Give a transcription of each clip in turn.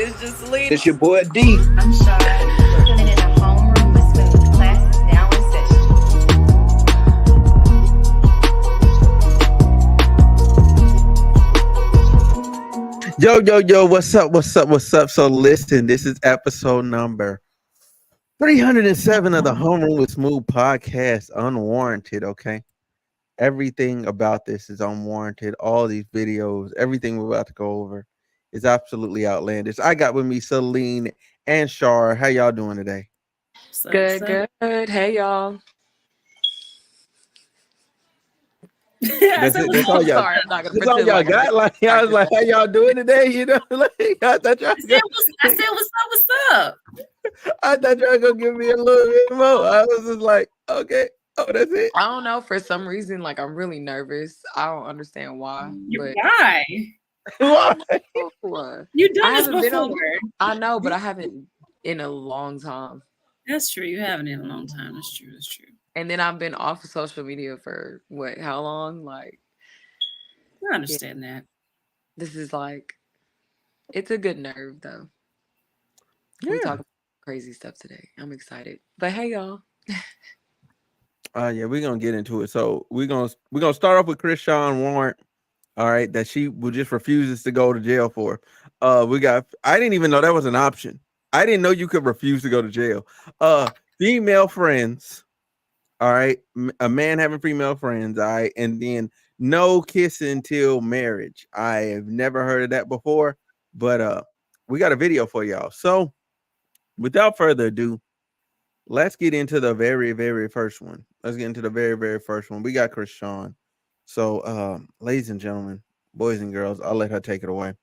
It's just Selena. It's your boy D. I'm Shar. Tuning in the homeroom with Smooth. Class is now in session. Yo, what's up? So listen, this is episode number 307 of the Homeroom with Smooth podcast, Unwarranted, okay? Everything about this is unwarranted. All these videos, everything we're about to go over is absolutely outlandish. I got with me Celine and Shar. How y'all doing today? Good. Hey, y'all. That's it. That's all y'all. Sorry, I'm not gonna That's all y'all got. Like I was like, how y'all doing today? You know, like I thought y'all. I said, what's up? I thought y'all gonna give me a little bit more. I was just like, okay, oh, that's it. I don't know. For some reason, like I'm really nervous. I don't understand why. But why? Why? You done this before. I know, but I haven't in a long time. That's true. You haven't in a long time. That's true. And then I've been off of social media for what? How long? Like, I understand that. This is like, it's a good nerve though. Yeah. We talk crazy stuff today. I'm excited. But hey, y'all. Yeah, we're gonna get into it. So we're gonna start off with Chrisean Warrant. All right, that she just refuses to go to jail for. I didn't even know that was an option. I didn't know you could refuse to go to jail. Female friends. All right, a man having female friends. All right, and then no kissing till marriage. I have never heard of that before, but we got a video for y'all. So without further ado, let's get into the very, very first one. We got Chrisean. So, ladies and gentlemen, boys and girls, I'll let her take it away.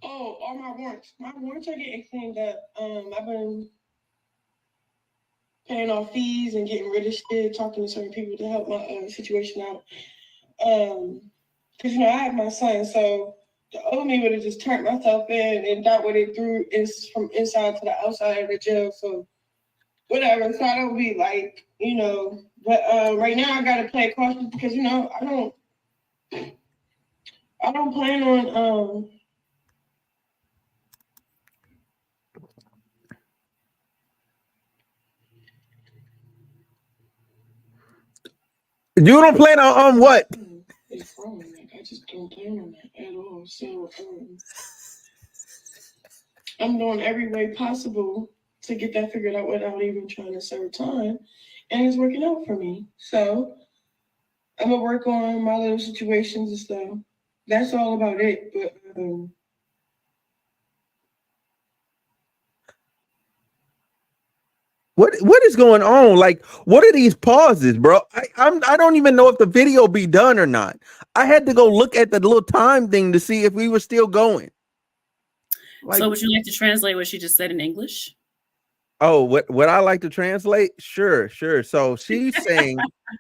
Oh, all my warrants. My warrants are getting cleaned up. I've been paying off fees and getting rid of shit, talking to certain people to help my situation out. Because, I have my son, so the old me would have just turned myself in and dealt with it from inside to the outside of the jail. So, whatever. So I don't be like, but right now I got to play cautious because, I don't plan on, You don't plan on what? It's wrong. Like, I just don't plan on that at all. So I'm doing every way possible to get that figured out without even trying to serve time. And it's working out for me. So I'm going to work on my little situations and stuff. That's all about it. But What is going on? Like, what are these pauses, bro? I don't even know if the video be done or not. I had to go look at the little time thing to see if we were still going. Like, so would you like to translate what she just said in English? Oh, what I like to translate? Sure. So she's saying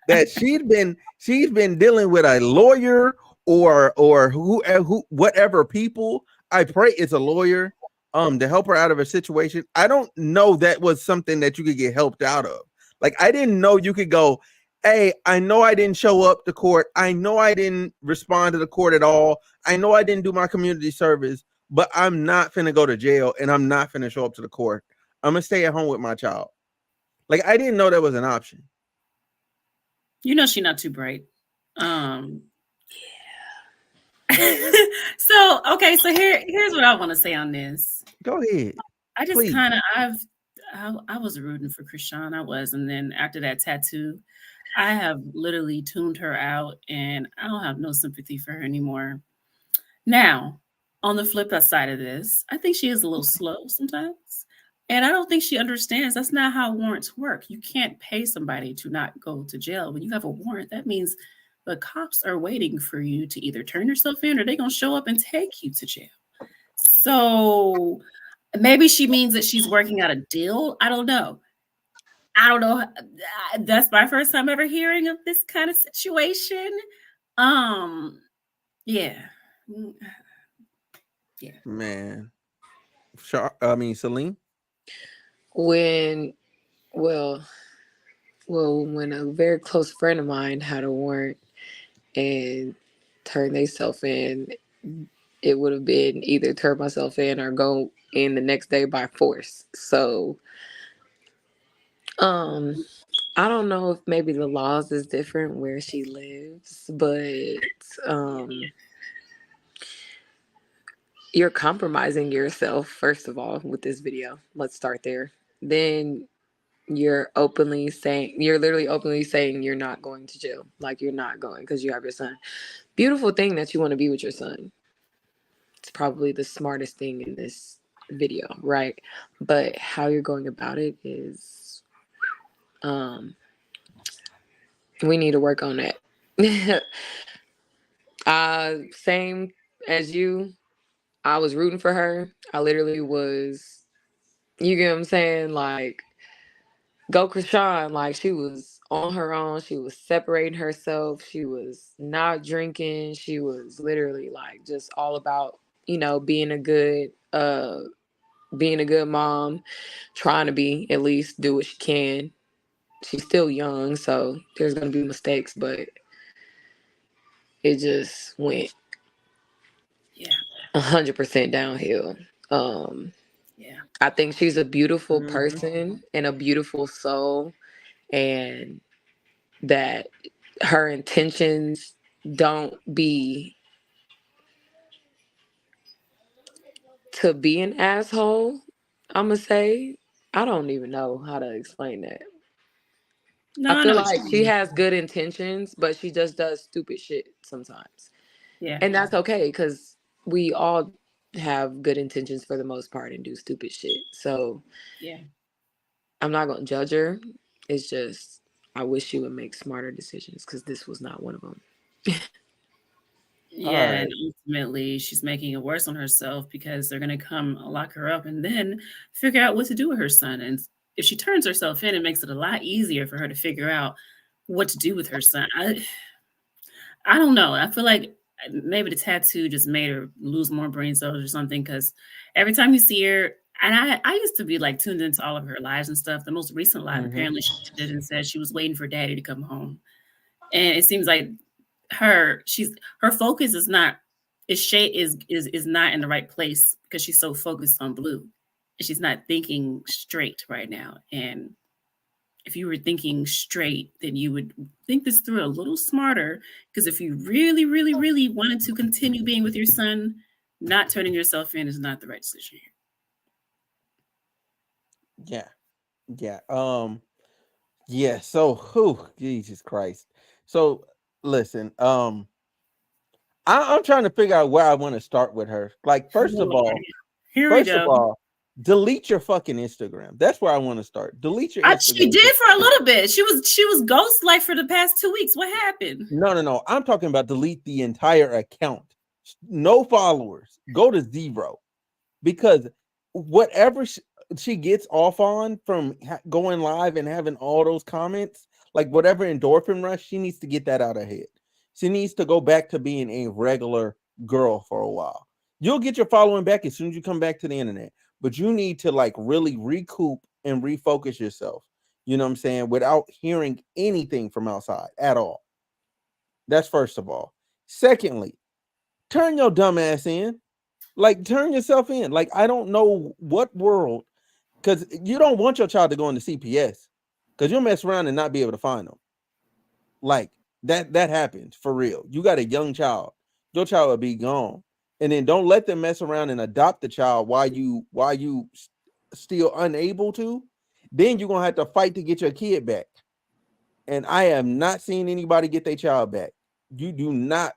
that she's been dealing with a lawyer or who whatever people. I pray it's a lawyer. To help her out of a situation. I don't know that was something that you could get helped out of. Like, I didn't know you could go, hey, I know I didn't show up to court. I know I didn't respond to the court at all. I know I didn't do my community service, but I'm not finna go to jail and I'm not finna show up to the court. I'm gonna stay at home with my child. Like, I didn't know that was an option. She's not too bright. So here's what I want to say on this. Go ahead. I just kind of I was rooting for Chrisean. I was, and then after that tattoo, I have literally tuned her out, and I don't have no sympathy for her anymore. Now, on the flip side of this, I think she is a little slow sometimes, and I don't think she understands that's not how warrants work. You can't pay somebody to not go to jail. When you have a warrant, that means the cops are waiting for you to either turn yourself in or they're going to show up and take you to jail. So maybe she means that she's working out a deal. I don't know. That's my first time ever hearing of this kind of situation. Yeah. Man. Celine? When a very close friend of mine had a warrant and turned themselves in, it would have been either turn myself in or go in the next day by force. So, um, I don't know if maybe the laws is different where she lives, but um, you're compromising yourself first of all with this video. Let's start there. Then you're literally openly saying you're not going to jail, like you're not going because you have your son. Beautiful thing that you want to be with your son. It's probably the smartest thing in this video, right? But how you're going about it is, um we need to work on that. Same as you, I was rooting for her. I literally was, you get what I'm saying, like, go Chrisean. Like, she was on her own, she was separating herself, she was not drinking, she was literally like just all about, being a good mom, trying to be, at least do what she can. She's still young, so there's gonna be mistakes, but it just went 100% downhill. Yeah. I think she's a beautiful person and a beautiful soul, and that her intentions don't be to be an asshole. I'm gonna say, I don't even know how to explain that. No, I I feel know what like you she mean. has good intentions, but she just does stupid shit sometimes. Yeah. And that's okay, because we all have good intentions for the most part and do stupid shit. So Yeah. I'm not gonna judge her. It's just, I wish she would make smarter decisions, because this was not one of them. All Yeah, right. and ultimately she's making it worse on herself because they're gonna come lock her up and then figure out what to do with her son. And if she turns herself in, it makes it a lot easier for her to figure out what to do with her son. I don't know. I feel like maybe the tattoo just made her lose more brain cells or something. Because every time you see her, and I used to be like tuned into all of her lives and stuff. The most recent live, apparently, she did and said she was waiting for daddy to come home. And it seems like her focus is not is not in the right place because she's so focused on blue, and she's not thinking straight right now. And if you were thinking straight, then you would think this through a little smarter. Because if you really, really, really wanted to continue being with your son, not turning yourself in is not the right decision here. Yeah. Yeah. So, who? Jesus Christ. So, listen. I'm trying to figure out where I want to start with her. Like, first of all, Here we go. delete your fucking Instagram. That's where I want to start. Delete your Instagram. She did for a little bit. She was ghost like for the past 2 weeks. What happened? No. I'm talking about delete the entire account. No followers. Go to 0. Because whatever she gets off on from going live and having all those comments, like whatever endorphin rush, she needs to get that out of her head. She needs to go back to being a regular girl for a while. You'll get your following back as soon as you come back to the internet, but you need to like really recoup and refocus yourself. You know what I'm saying? Without hearing anything from outside at all. That's first of all. Secondly, turn your dumb ass in. Like, turn yourself in. Like, I don't know what world, because you don't want your child to go into CPS, because you'll mess around and not be able to find them. Like, that happens for real. You got a young child. Your child will be gone. And then don't let them mess around and adopt the child while you still unable to. Then you're going to have to fight to get your kid back. And I have not seen anybody get their child back. You do not.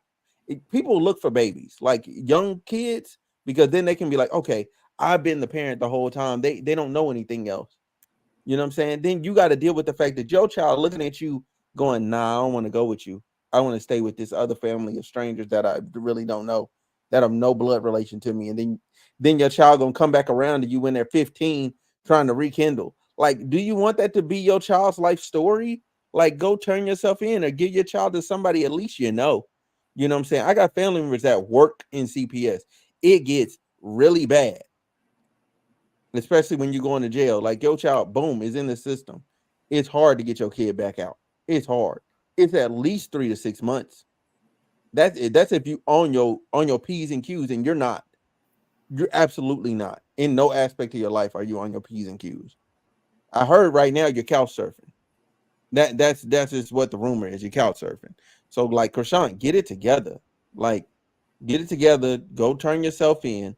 People look for babies, like young kids, because then they can be like, okay, I've been the parent the whole time. They don't know anything else. You know what I'm saying? Then you got to deal with the fact that your child looking at you going, nah, I don't want to go with you. I want to stay with this other family of strangers that I really don't know, that have no blood relation to me. And then your child gonna come back around to you when they're 15 trying to rekindle. Like, do you want that to be your child's life story? Like, go turn yourself in or give your child to somebody at least you know. You know what I'm saying? I got family members that work in CPS. It gets really bad, especially when you go into jail. Like, your child, boom, is in the system. It's hard to get your kid back out. It's hard. It's at least 3 to 6 months. That's if you on your P's and Q's, and you're not. You're absolutely not. In no aspect of your life are you on your P's and Q's. I heard right now you're couch surfing. That's just what the rumor is. You're couch surfing. So like, Chrisean, get it together. Like, get it together. Go turn yourself in.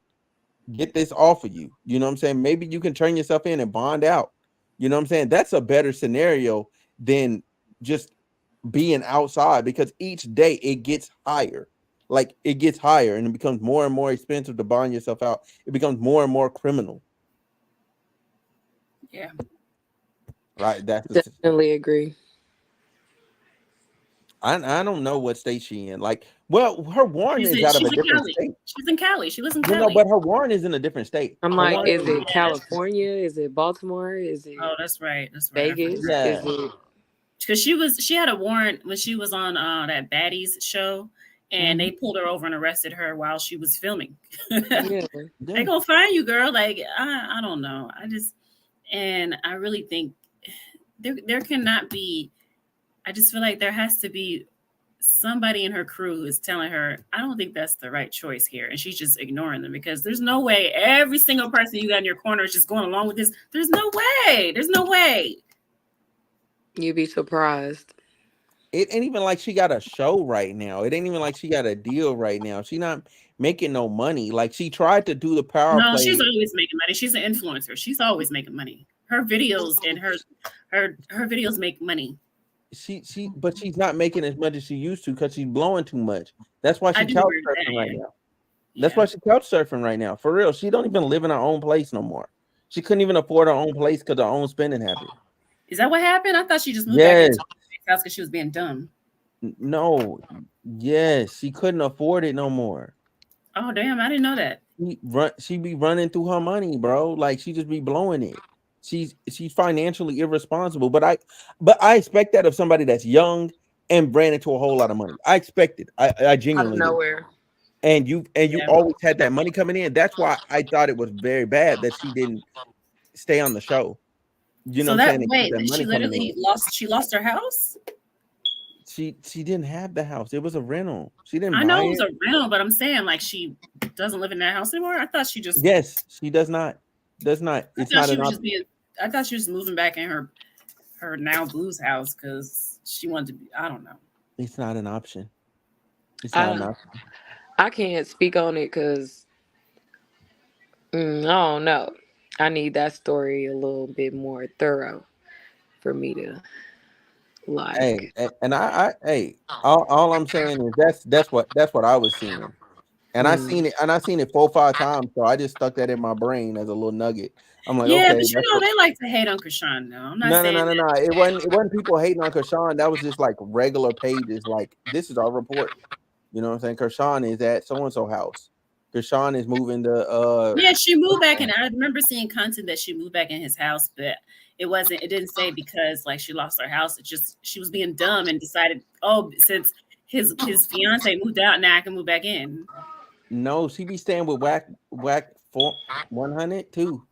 Get this off of you. You know what I'm saying? Maybe you can turn yourself in and bond out. You know what I'm saying? That's a better scenario than just being outside, because each day it gets higher. Like, it gets higher and it becomes more and more expensive to bond yourself out. It becomes more and more criminal. Yeah. Right. Definitely agree. I don't know what state she in. Like, well, her warrant is out of a She's in different Cali. state. She's in Cali. She lives in You know, Cali. but her warrant is in a different state. I'm Her like, warrant is it Yeah. California? Is it Baltimore? Is it Oh, that's right. That's right. I Vegas? forgot. Yeah. Is it Because she had a warrant when she was on that Baddies show, and they pulled her over and arrested her while she was filming. yeah. They gonna find you, girl. Like, I don't know. And I really think there cannot be. I just feel like there has to be somebody in her crew who is telling her, I don't think that's the right choice here, and she's just ignoring them, because there's no way every single person you got in your corner is just going along with this. There's no way. There's no way. You'd be surprised. It ain't even like she got a show right now. It ain't even like she got a deal right now. She not making no money. Like, she tried to do the power No, play. she's always making money. She's an influencer. She's always making money. Her videos and her videos make money. But she's not making as much as she used to, because she's blowing too much. That's why I she do couch agree with surfing that, right yeah. now. That's why she couch surfing right now. For real. She don't even live in her own place no more. She couldn't even afford her own place because of her own spending habit. Is that what happened? I thought she just moved back Yes. into the house because she was being dumb. No. Yes. She couldn't afford it no more. Oh, damn. I didn't know that. She be running through her money, bro. Like, she just be blowing it. She's financially irresponsible. But I expect that of somebody that's young and ran into a whole lot of money. I expect it. I Out of genuinely do. nowhere. And you Yeah. always had that money coming in. That's why I thought it was very bad that she didn't stay on the show. You know So what I'm saying? that And wait, keep that she money coming literally in. she lost her house? She didn't have the house. It was a rental. She didn't I buy know it it. was a rental, but I'm saying, like, she doesn't live in that house anymore. I thought she just Yes, she does not. Does not. It's not an option. I thought she was moving back in her now blues house because she wanted to be, I don't know. It's not an option. It's not an option. I can't speak on it because I don't know. I need that story a little bit more thorough for me to like. Hey, and hey, all I'm saying is that's what I was seeing. And I seen it 4 or 5 times. So I just stuck that in my brain as a little nugget. I'm like, Yeah, okay, but that's they like to hate on Chrisean though. I'm not no. saying that. It wasn't people hating on Chrisean. That was just like regular pages. Like, this is our report. You know what I'm saying? Chrisean is at so and so house. Chrisean is moving to Yeah, she moved back, and I remember seeing content that she moved back in his house, but it didn't say because like she lost her house. It just she was being dumb and decided, oh, since his fiance moved out, now I can move back in. No, she be staying with whack 100 too.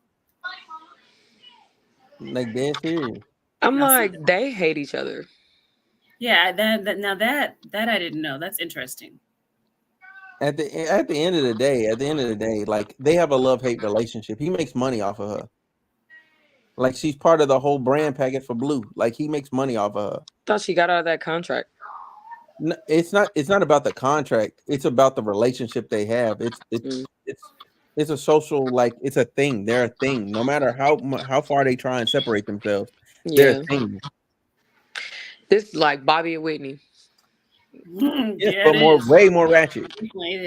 Like, dead serious. I'm like, they hate each other. Yeah, that I didn't know. That's interesting. At the end of the day, like, they have a love-hate relationship. He makes money off of her. Like, she's part of the whole brand package for Blue. Like, he makes money off of her. Thought she got out of that contract. No, it's not about the contract. It's about the relationship they have. It's a social, like, it's a thing. They're a thing. No matter how far they try and separate themselves, they're a thing. This is like Bobby and Whitney. Yes, but way more ratchet.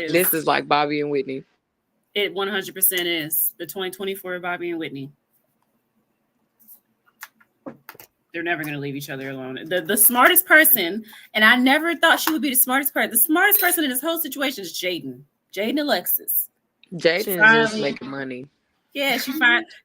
This is like Bobby and Whitney. It 100% is the 2024 Bobby and Whitney. They're never going to leave each other alone. The smartest person, and I never thought she would be the smartest person. The smartest person in this whole situation is Jaidyn. Jaidyn Alexis. Jaidyn is just making money. Yeah,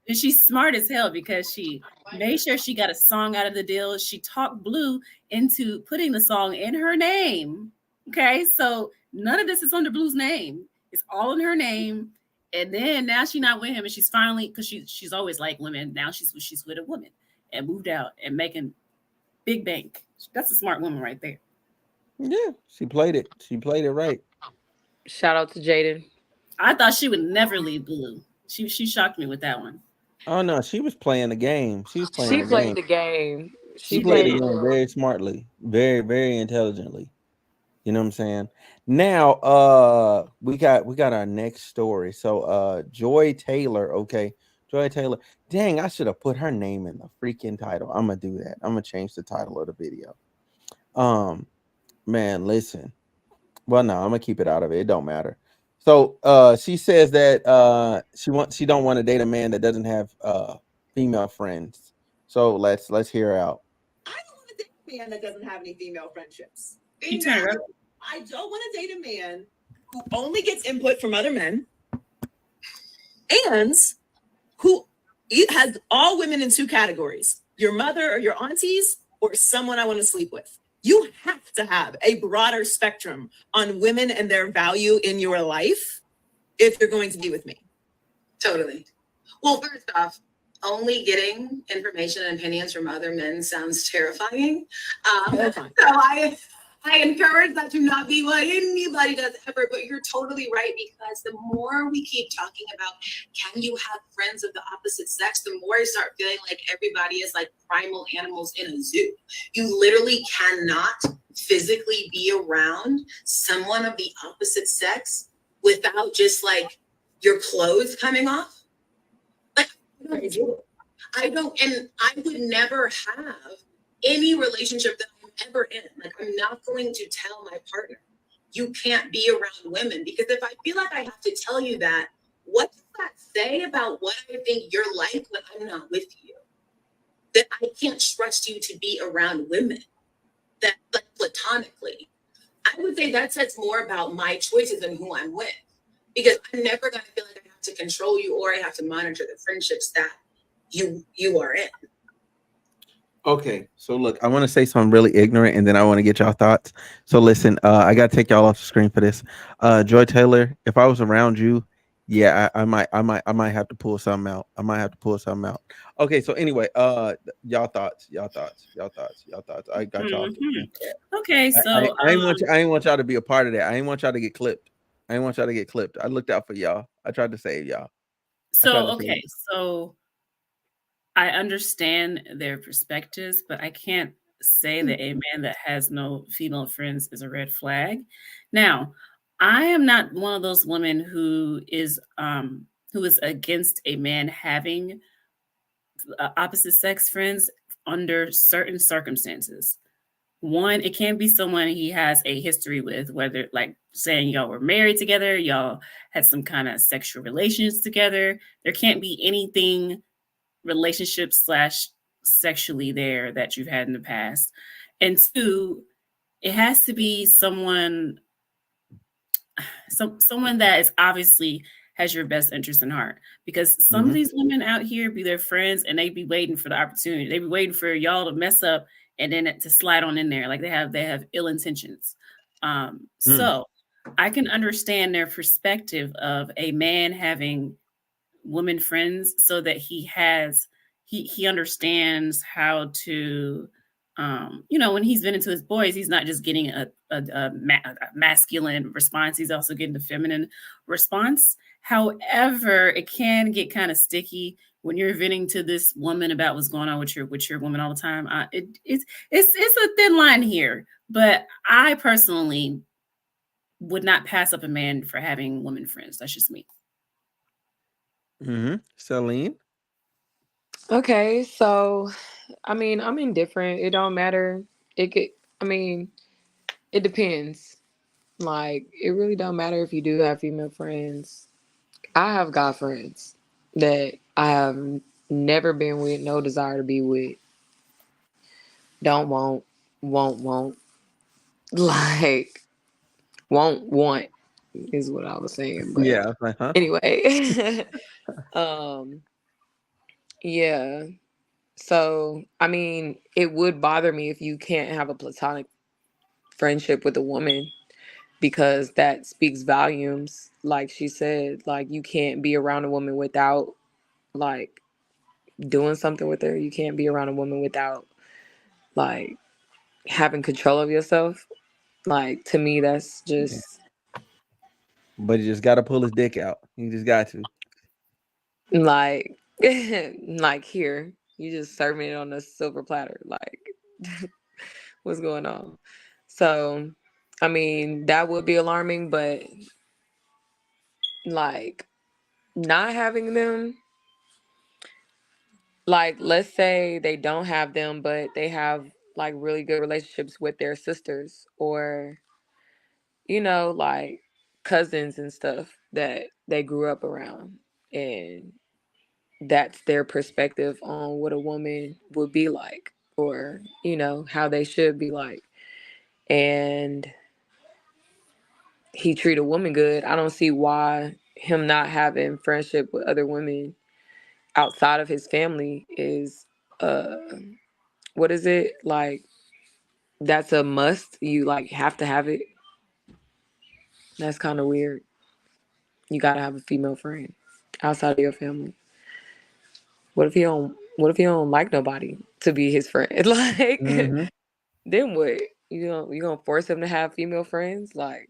and she's smart as hell because she made sure she got a song out of the deal. She talked Blue into putting the song in her name. Okay, so none of this is under Blue's name. It's all in her name. And then now she's not with him, and she's finally, because she's always like women. Now she's with a woman and moved out and making big bank. That's a smart woman right there. Yeah, she played it. She played it right. Shout out to Jaidyn. I thought she would never leave Blue. She shocked me with that one. Oh no, she was playing the game. She was playing She the played game. the game. She She played the played did. it game well. very smartly, very, very intelligently. You know what I'm saying? Now, we got our next story. So, Joy Taylor. Okay, Joy Taylor. Dang, I should have put her name in the freaking title. I'm gonna do that. I'm gonna change the title of the video. Um, man, listen. Well, no, I'm gonna keep it out of it. It don't matter. So, she says that she don't want to date a man that doesn't have female friends. So let's hear her out. I don't want to date a man that doesn't have any female friendships. You turn it up. I don't want to date a man who only gets input from other men and who has all women in two categories: your mother or your aunties, or someone I want to sleep with. You have to have a broader spectrum on women and their value in your life if you're going to be with me. Totally. Well, first off, only getting information and opinions from other men sounds terrifying. Terrifying. So I encourage that to not be what anybody does ever, but you're totally right, because the more we keep talking about can you have friends of the opposite sex, the more I start feeling like everybody is like primal animals in a zoo. You literally cannot physically be around someone of the opposite sex without just like your clothes coming off. Like, I don't, and I would never have any relationship that I'm ever in. Like, I'm not going to tell my partner, you can't be around women, because if I feel like I have to tell you that, what does that say about what I think you're like when I'm not with you? That I can't trust you to be around women, that like platonically. I would say that says more about my choices and who I'm with, because I'm never going to feel like I have to control you or I have to monitor the friendships that you are in. Okay, so look, I want to say something really ignorant, and then I want to get y'all thoughts. So listen, I gotta take y'all off the screen for this. Joy Taylor, if I was around you, yeah, I might have to pull something out. I might have to pull something out. Okay, so anyway, y'all thoughts. I got y'all. Okay, so I ain't want y'all to be a part of that. I ain't want y'all to get clipped. I ain't want y'all to get clipped. I looked out for y'all. I tried to save y'all. So I understand their perspectives, but I can't say that a man that has no female friends is a red flag. Now, I am not one of those women who is against a man having opposite sex friends under certain circumstances. One, it can be someone he has a history with, whether like saying y'all were married together, y'all had some kind of sexual relations together. There can't be anything relationship / sexually there that you've had in the past. And two, it has to be someone that is obviously has your best interest in heart, because some of these women out here be their friends and they be waiting for the opportunity. They be waiting for y'all to mess up and then to slide on in there. Like they have ill intentions. So I can understand their perspective of a man having women friends so that he understands how to when he's been into his boys, he's not just getting a masculine response, he's also getting the feminine response. However, it can get kind of sticky when you're venting to this woman about what's going on with your woman all the time. It's a thin line here, but I personally would not pass up a man for having women friends. That's just me. Celine. Okay, so I mean, I'm indifferent. It don't matter. It could. I mean, it depends. Like, it really don't matter if you do have female friends. I have guy friends that I have never been with, no desire to be with. Don't won't. Like, won't want is what I was saying. But Yeah, I was like, huh? anyway, yeah. So, I mean, it would bother me if you can't have a platonic friendship with a woman, because that speaks volumes. Like she said, like, you can't be around a woman without like doing something with her. You can't be around a woman without like having control of yourself. Like, to me, that's just But he just got to pull his dick out. He just got to. like, like here, you just serving it on a silver platter. Like, what's going on? So, I mean, that would be alarming, but like, not having them, like, let's say they don't have them, but they have like really good relationships with their sisters or, like cousins and stuff that they grew up around. And that's their perspective on what a woman would be like or, how they should be like. And he treat a woman good. I don't see why him not having friendship with other women outside of his family is uh what is it? Like that's a must. You like have to have it. That's kind of weird. You got to have a female friend outside of your family. What if he don't like nobody to be his friend? Like Mm-hmm. then what? You gonna force him to have female friends? Like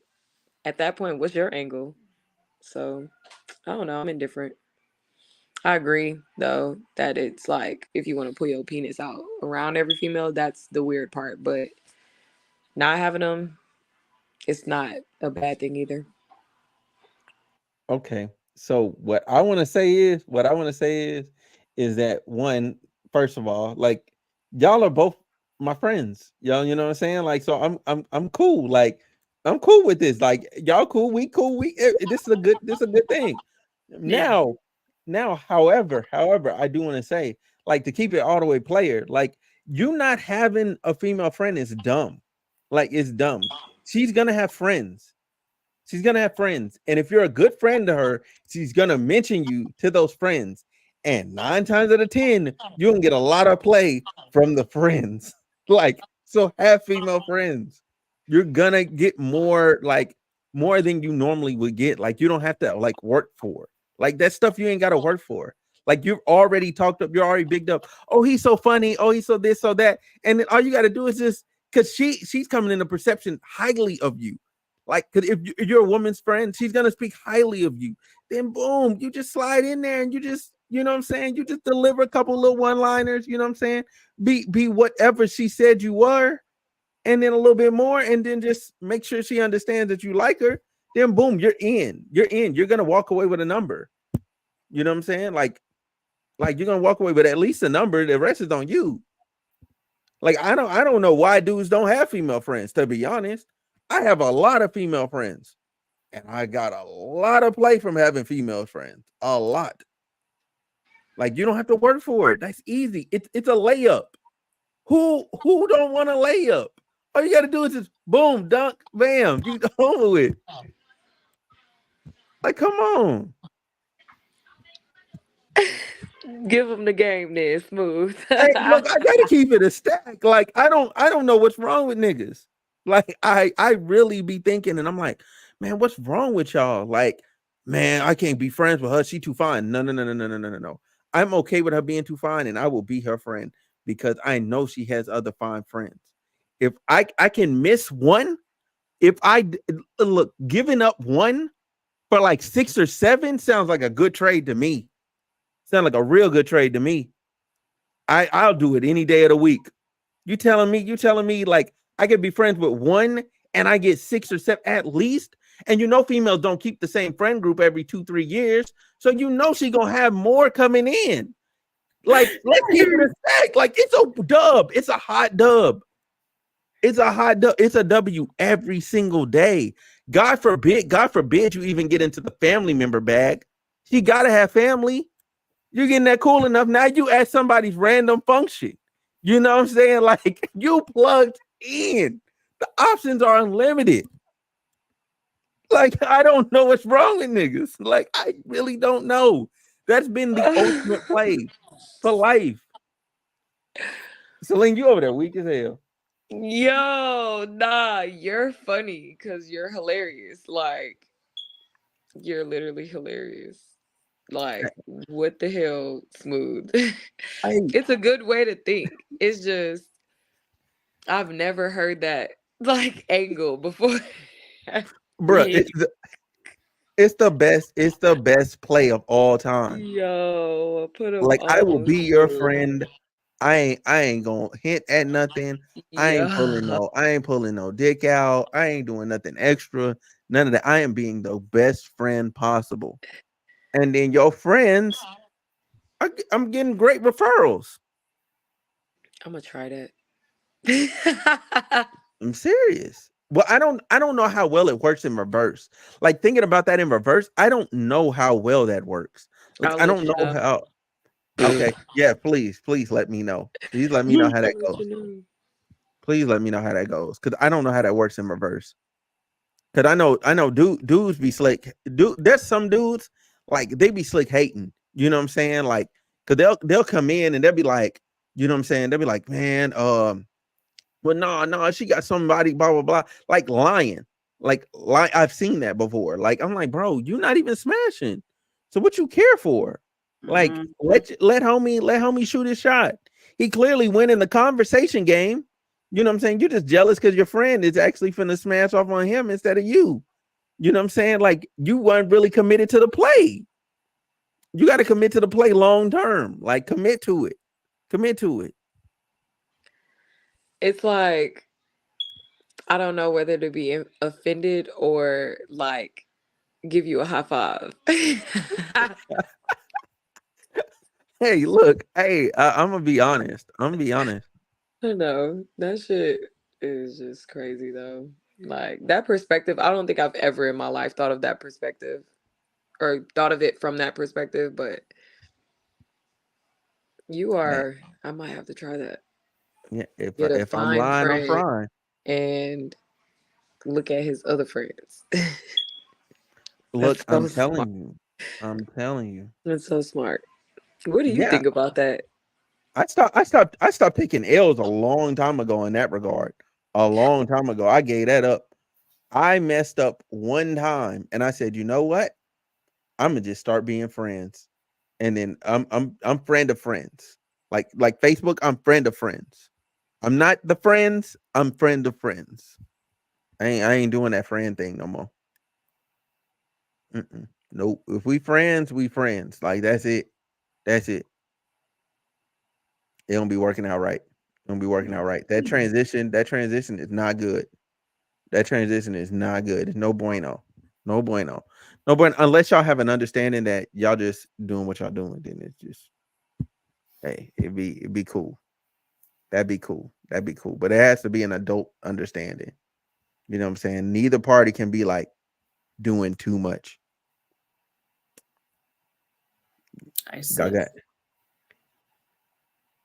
at that point, what's your angle? So I don't know. I'm indifferent. I agree though that it's like if you want to pull your penis out around every female, that's the weird part. But not having them, it's not a bad thing either. Okay. So what I want to say is that one, first of all, like y'all are both my friends. Y'all, you know what I'm saying? Like, so I'm cool. Like, I'm cool with this. Like, y'all cool, we cool. This is a good thing. Yeah. Now, however, I do want to say, like, to keep it all the way player, like, you not having a female friend is dumb. Like, it's dumb. She's gonna have friends. She's gonna have friends, and if you're a good friend to her, she's gonna mention you to those friends. And 9 times out of 10, you're gonna get a lot of play from the friends. Like, so have female friends. You're gonna get more, like more than you normally would get. Like, you don't have to like work for. Like that stuff you ain't gotta work for. Like you've already talked up, you're already bigged up. Oh, he's so funny. Oh, he's so this, so that. And then all you gotta do is just because she's coming in a perception highly of you. Like, cause if you're a woman's friend, she's gonna speak highly of you. Then boom, you just slide in there and you just, you know what I'm saying? You just deliver a couple little one-liners, you know what I'm saying? Be whatever she said you were, and then a little bit more, and then just make sure she understands that you like her. Then boom, you're in. You're in. You're gonna walk away with a number. You know what I'm saying? Like you're gonna walk away with at least a number. The rest is on you. Like I don't know why dudes don't have female friends, to be honest. I have a lot of female friends, and I got a lot of play from having female friends. A lot. Like you don't have to work for it. That's easy. It's a layup. Who don't want a layup? All you gotta do is just boom, dunk, bam, you over with. Like, come on. Give him the game then, smooth. Hey, look, I gotta keep it a stack. Like, I don't know what's wrong with niggas. Like, I really be thinking, and I'm like, man, what's wrong with y'all? Like, man, I can't be friends with her. She too fine. No. I'm okay with her being too fine, and I will be her friend because I know she has other fine friends. If I can miss one, if look, giving up one for like 6 or 7 sounds like a good trade to me. Sound like a real good trade to me. I'll do it any day of the week. You telling me like I could be friends with one and I get 6 or 7 at least. And females don't keep the same friend group every 2-3 years. So she gonna have more coming in. Like, let's keep it a stack. Like, it's a dub. It's a hot dub. It's a hot dub. It's a W every single day. God forbid you even get into the family member bag. She gotta have family. You're getting that cool enough. Now you at somebody's random function. You know what I'm saying? Like, you plugged in. The options are unlimited. Like, I don't know what's wrong with niggas. Like, I really don't know. That's been the ultimate play for life. Celine, you over there weak as hell. Yo, nah, you're funny because you're hilarious. Like, you're literally hilarious. Like, what the hell, smooth? It's a good way to think. It's just, I've never heard that like angle before. Bruh, Yeah. it's the best play of all time. Yo, put him Like, I will on be your smooth. friend. I ain't gonna hint at nothing. I ain't pulling no dick out. I ain't doing nothing extra. None of that. I am being the best friend possible. And then your friends, I'm getting great referrals. I'm gonna try that. I'm serious. Well, I don't know how well it works in reverse. Like, thinking about that in reverse, I don't know how well that works. Like, I'll I let don't you know know. how. Okay, yeah, please let me know. Please let me know how that I'll let goes. you know. Please let me know how that goes, because I don't know how that works in reverse. Because I know dudes be slick. There's some dudes, like, they be slick hating. You know what I'm saying? Like, because they'll come in and they'll be like, you know what I'm saying? They'll be like, man, well, no, she got somebody, blah blah blah, like lying, like lie. I've seen that before. Like, I'm like, bro, you're not even smashing. So what you care for? Like, Mhm. let homie shoot his shot. He clearly win in the conversation game. You know what I'm saying? You're just jealous because your friend is actually finna smash off on him instead of you. You know what I'm saying? Like, you weren't really committed to the play. You got to commit to the play long term. Like, commit to it. Commit to it. It's like I don't know whether to be offended or like give you a high five. Hey, look, hey, I'm gonna be honest. I know that shit is just crazy though. Like that perspective, I don't think I've ever in my life thought of that perspective or thought of it from that perspective, but you Hey, are, I might have to try that. yeah, Get a if I'm fine lying, I'm friend frying. and look at his other friends. Look, That's so I'm smart. telling you. I'm telling you. That's so smart. What do you Yeah, think about that? I stopped taking L's a long time ago in that regard. A long time ago. I gave that up. I messed up one time and I said, you know what? I'm gonna just start being friends. And then I'm friend of friends. Like Facebook, I'm friend of friends. I'm not the friends, I'm friend of friends. I ain't doing that friend thing no more. Nope. If we friends, we friends. Like, that's it. That's it. It don't be working out right. It don't be working out right. That transition is not good. That transition is not good. It's no bueno. No bueno. No bueno. Unless y'all have an understanding that y'all just doing what y'all doing, then it's just, hey, it'd be cool. That'd be cool. That'd be cool. But it has to be an adult understanding. You know what I'm saying? Neither party can be like doing too much. I see. Got that.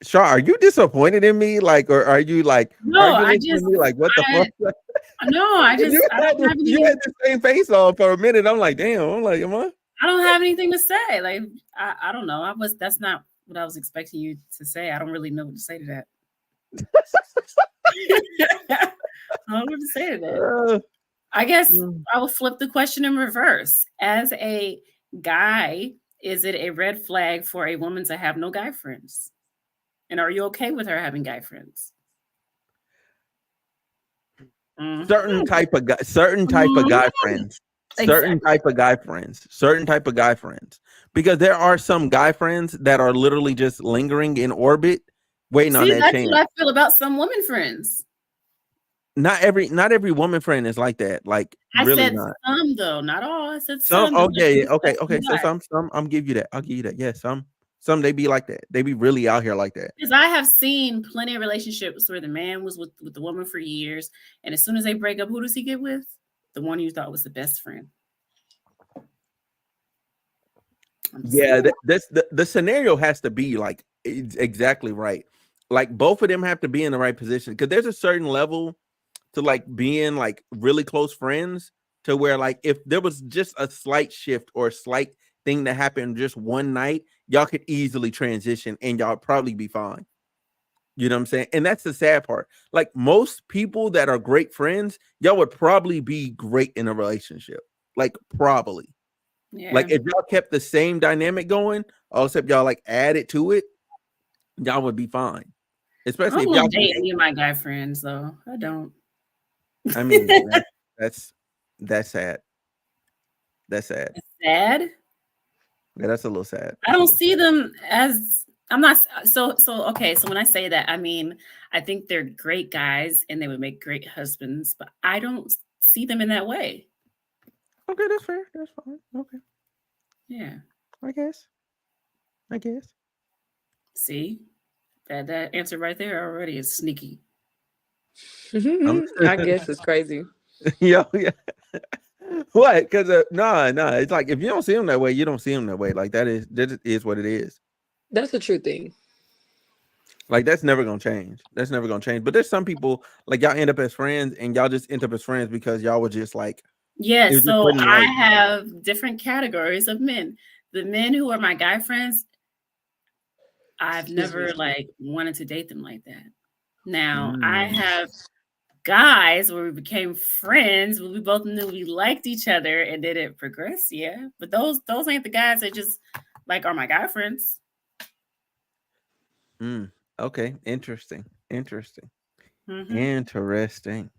Shaw, are you disappointed in me? Like, or are you like, No, are you I looking at just, me like, what the I, fuck? no, I just, I don't have You any, had the same face on for a minute. I'm like, damn. I'm like, am I? I don't have anything to say. Like, I don't know. That's not what I was expecting you to say. I don't really know what to say to that. I don't know what to say to that. I guess I will flip the question in reverse. As a guy, is it a red flag for a woman to have no guy friends? And are you okay with her having guy friends? Certain type of guy friends. Certain type of guy friends. Certain type of guy friends. Because there are some guy friends that are literally just lingering in orbit, waiting on See, that that's chance. what I feel about some women friends. Not every woman friend is like that. Like, I really said not. some though, not all. I said Some, some. oh yeah, okay. So Because some, I'll give you that. I'll give you that. Yeah, some they be like that. They be really out here like that. I have seen plenty of relationships where the man was with the woman for years, and as soon as they break up, who does he get with? The one you thought was the best friend. Yeah, that's the scenario has to be like exactly right. Like, both of them have to be in the right position, because there's a certain level to like being like really close friends, to where like if there was just a slight shift or a slight thing that happened just one night, y'all could easily transition and y'all probably be fine. You know what I'm saying? And that's the sad part. Like, most people that are great friends, y'all would probably be great in a relationship. Like, probably. Yeah. Like, if y'all kept the same dynamic going, all except y'all like added to it, y'all would be fine. I Especially if don't y'all date any of my guy friends though. I don't. I mean, that's sad. That's sad. Sad. Yeah, that's a little sad. I don't see them as I'm not so okay. So when I say that, I mean I think they're great guys and they would make great husbands, but I don't see them in that way. Okay, that's fair. That's fine. Okay. Yeah. I guess. See? That answer right there already is sneaky. I guess it's crazy. Yeah. What? Because no, it's like if you don't see them that way, you don't see them that way. Like that is what it is. That's the true thing. Like that's never gonna change. That's never gonna change. But there's some people like y'all end up as friends, and y'all just end up as friends because y'all were just like. Yes, so I have different categories of men. The men who are my guy friends, I've never like wanted to date them like that. Now I have guys where we became friends, where we both knew we liked each other and did it progress, yeah. But those ain't the guys that just like are my guy friends. Okay, interesting. Mm-hmm. Interesting.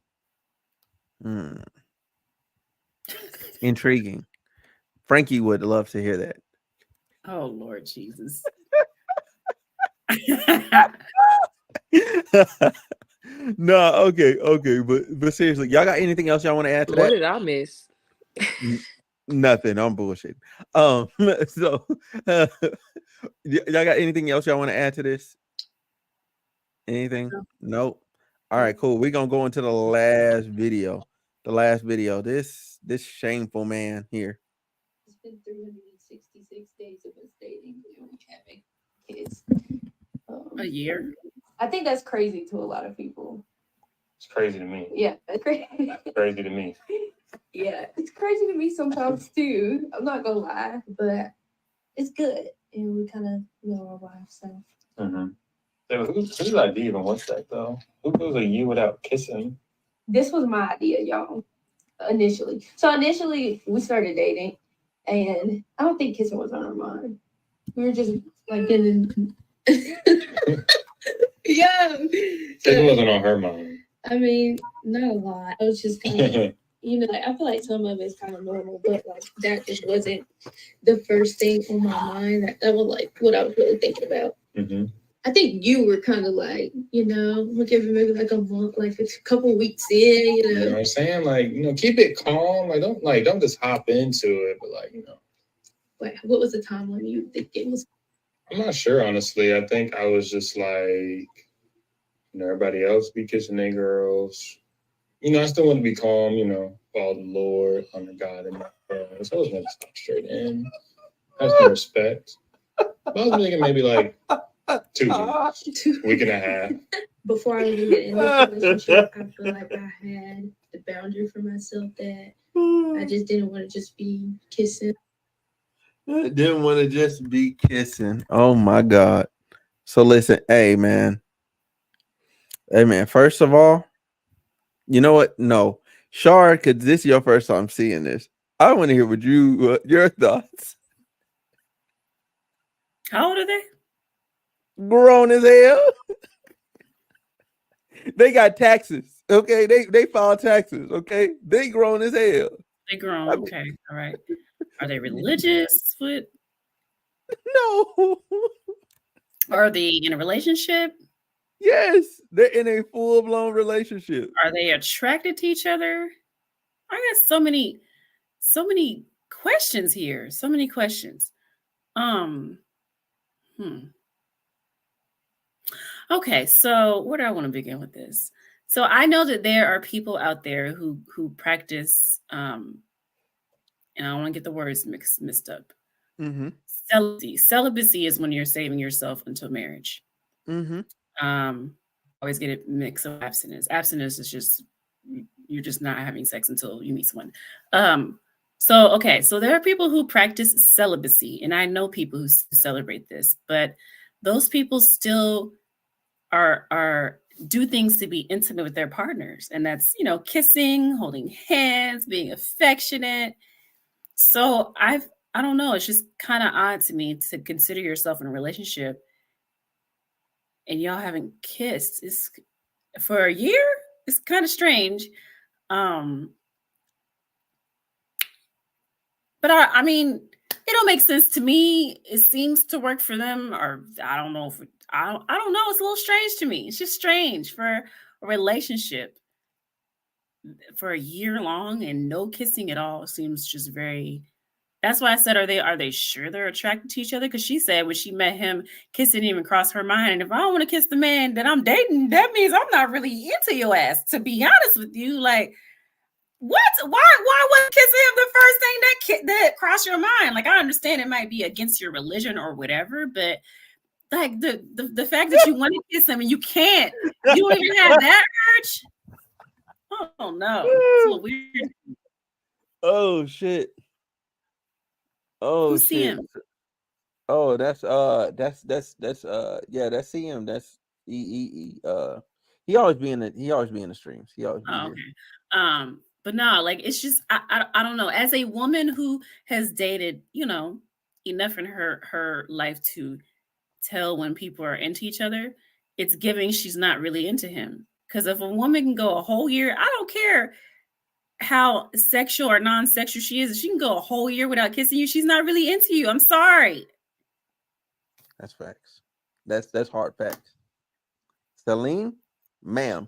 Intriguing. Frankie would love to hear that. Oh Lord Jesus. No, okay, but seriously, y'all got anything else y'all want to add to that? What did I miss? Nothing. I'm bullshit. So y'all got anything else y'all want to add to this? Anything? Nope. All right, cool. We're gonna go into the last video. This shameful man here. It's been 366 days of us dating and having kids. A year. I think that's crazy to a lot of people. It's crazy to me. Yeah, that's crazy. It's crazy to me. Yeah, it's crazy to me sometimes too. I'm not gonna lie, but it's good, and we kind of know our wives. So. Mm-hmm. So whose idea even was that though? Who goes a year without kissing? This was my idea, y'all. Initially, we started dating, and I don't think kissing was on our mind. We were just like getting. Yeah. Kissing wasn't on her mind. I mean, not a lot. I was just kind of, like, I feel like some of it's kind of normal, but like that just wasn't the first thing on my mind. That was like what I was really thinking about. Mm-hmm. I think you were kind of like, we'll give it maybe like a month, like a couple weeks in, You know what I'm saying? Like, keep it calm. Like, don't just hop into it, but like, Like, what was the timeline you think it was? I'm not sure, honestly. I think I was just like, everybody else be kissing their girls. I still want to be calm, follow the Lord, honor God, and so I was going to stop straight in. Have some respect. But I was thinking maybe like 2 weeks, week and a half. Before I even get in this relationship, I feel like I had the boundary for myself that I just didn't want to just be kissing. I didn't want to just be kissing. Oh my God. So listen, hey man, first of all, you know what? No. Shar, because this is your first time seeing this. I want to hear what your thoughts. How old are they? Grown as hell. They got taxes. Okay. They file taxes. Okay. They grown as hell. They grown. Okay. All right. Are they religious? What? No. Are they in a relationship? Yes. They're in a full-blown relationship. Are they attracted to each other? I got so many questions here. So many questions. Okay, so where do I want to begin with this? So I know that there are people out there who practice, and I don't want to get the words mixed up. Mm-hmm. Celibacy is when you're saving yourself until marriage. Mm-hmm. Always get it mixed with abstinence. Abstinence is just you're just not having sex until you meet someone. So there are people who practice celibacy, and I know people who celebrate this, but those people still are do things to be intimate with their partners, and that's kissing, holding hands, being affectionate. So I don't know, it's just kind of odd to me to consider yourself in a relationship and y'all haven't kissed. It's for a year. It's kind of strange. But I mean, it don't make sense to me. It seems to work for them, or I don't know if I don't know. It's a little strange to me. It's just strange for a relationship for a year long and no kissing at all. Seems just very. That's why I said, are they sure they're attracted to each other? Because she said when she met him, kissing didn't even cross her mind. And if I don't want to kiss the man that I'm dating, that means I'm not really into your ass. To be honest with you, like. What? Why was kissing him the first thing that crossed your mind? Like, I understand it might be against your religion or whatever, but like the fact that you want to kiss him and you can't, you don't even have that urge. Oh no, it's a little weird. Oh shit. Oh Who's shit. CM? Oh, that's yeah, that's CM. That's he always be in the streams. He always be here. Okay. But no, like it's just I don't know. As a woman who has dated, enough in her life to tell when people are into each other, it's giving she's not really into him. Because if a woman can go a whole year, I don't care how sexual or non-sexual she is, if she can go a whole year without kissing you, she's not really into you. I'm sorry. That's facts. That's hard facts. Celine, ma'am.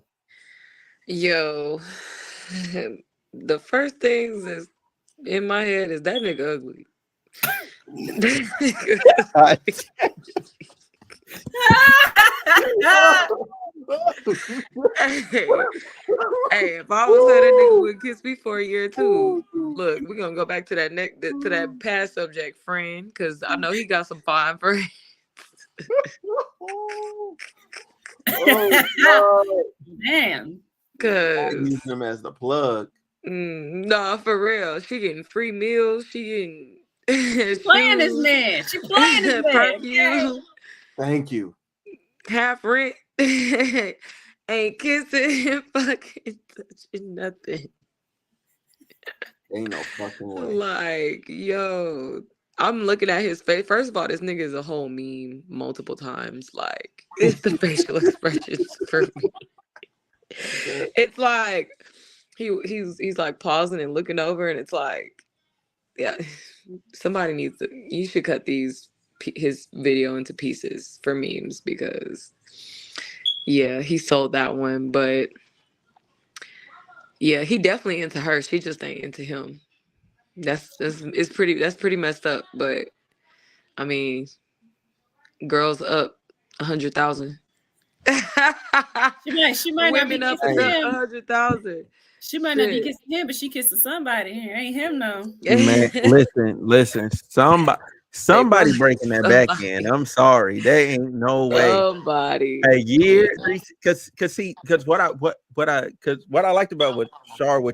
Yo, the first things that's in my head is that nigga ugly. Hey, if I was that nigga would kiss me for a year too. Look, we're gonna go back to that past subject, friend, because I know he got some fine friends. Man, because use them as the plug. Nah, for real. She getting free meals. She getting playing this man. She playing this man. Perfume. Thank you. Half rent. Ain't kissing, fucking touching nothing. Ain't no fucking way. Like, yo, I'm looking at his face. First of all, this nigga is a whole meme multiple times. Like, it's the facial expressions for me. It's like he's like pausing and looking over, and it's like, yeah, you should cut his video into pieces for memes, because yeah, he sold that one. But yeah, he definitely into her. She just ain't into him. That's pretty messed up. But I mean, girls up 100,000. She might not be Women kissing him. 100,000. She might not be kissing him, but she kissing somebody. Ain't him no. Man, listen. Somebody breaking that back end. I'm sorry. There ain't no way. Somebody. A year, because what I liked about what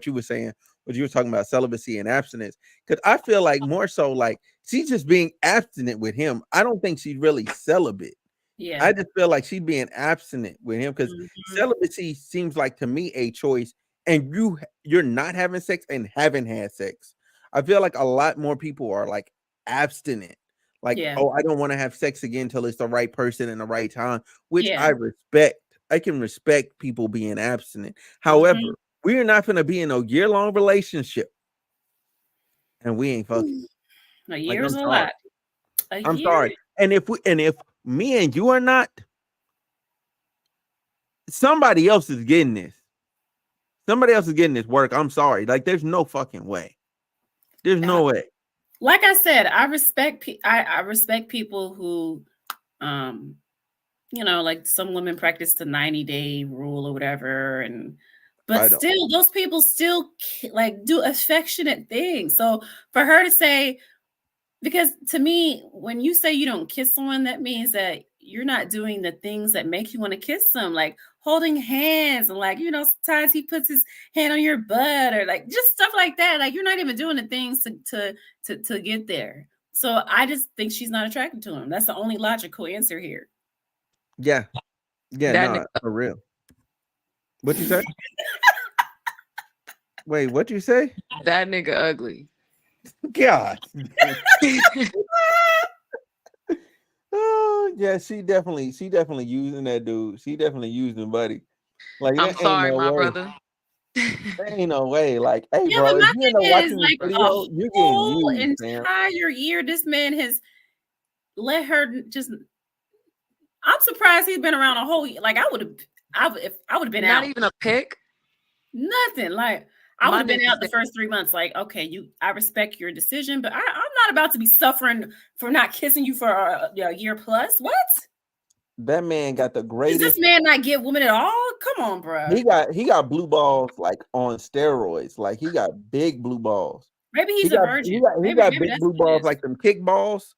you were saying, what you were talking about celibacy and abstinence, because I feel like more so like she's just being abstinent with him. I don't think she's really celibate. Yeah. I just feel like she's being abstinent with him, because celibacy seems like to me a choice, and you're not having sex and haven't had sex. I feel like a lot more people are like abstinent, like, oh, I don't want to have sex again until it's the right person and the right time, which I respect. I can respect people being abstinent. However, we are not going to be in a year-long relationship and we ain't fucking. A year's a lot. I'm sorry. And if me and you are not, somebody else is getting this. Somebody else is getting this work. I'm sorry. Like, there's no fucking way. There's no way. Like I said, I respect people who, like some women practice the 90-day rule or whatever, but still, those people still like do affectionate things. So for her to say, because to me, when you say you don't kiss someone, that means that you're not doing the things that make you want to kiss them, like holding hands and like, sometimes he puts his hand on your butt or like just stuff like that. Like you're not even doing the things to get there. So I just think she's not attracted to him. That's the only logical answer here. Yeah. Yeah, for real. What you say? Wait, what you say? That nigga ugly. God. Oh yeah, she definitely using that dude. She definitely using buddy. Like, I'm sorry, my brother. There ain't no way. Like, hey, Yeah, bro, but if my you end up thing is, watching this like, video, a you're getting whole used, man. entire year, this man has let her just. I'm surprised he's been around a whole year. Like, I would have been Not out. even a pick. Nothing. Like, I would My have been nigga out the said- first 3 months. Like, okay, I respect your decision, but I'm not about to be suffering for not kissing you for a year plus. What? That man got the Does greatest. this man not get women at all? Come on, bro. He got blue balls like on steroids. Like he got big blue balls. Maybe he's He a got virgin. he got Maybe big that's blue what it balls is. like them kick balls.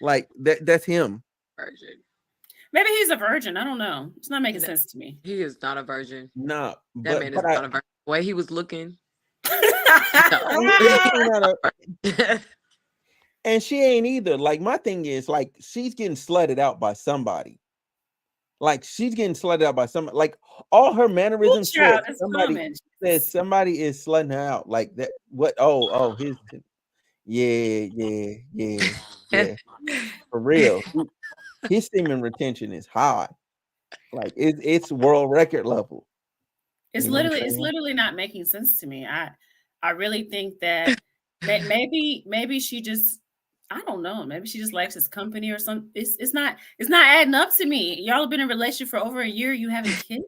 Like that's him. Virgin. Maybe he's a virgin. I don't know. It's not making sense to me. He is not a virgin. Nah, That man is not a virgin. The way he was looking. And she ain't either. Like my thing is, like she's getting slutted out by somebody. Like she's getting slutted out by somebody. Like all her mannerisms says somebody is slutting her out. Like that. What? Oh, his. Yeah. For real, his semen retention is high. Like it's world record level. It's literally not making sense to me. I really think that maybe she just, I don't know, maybe she just likes his company or something. It's not adding up to me. Y'all have been in a relationship for over a year. You haven't kissed.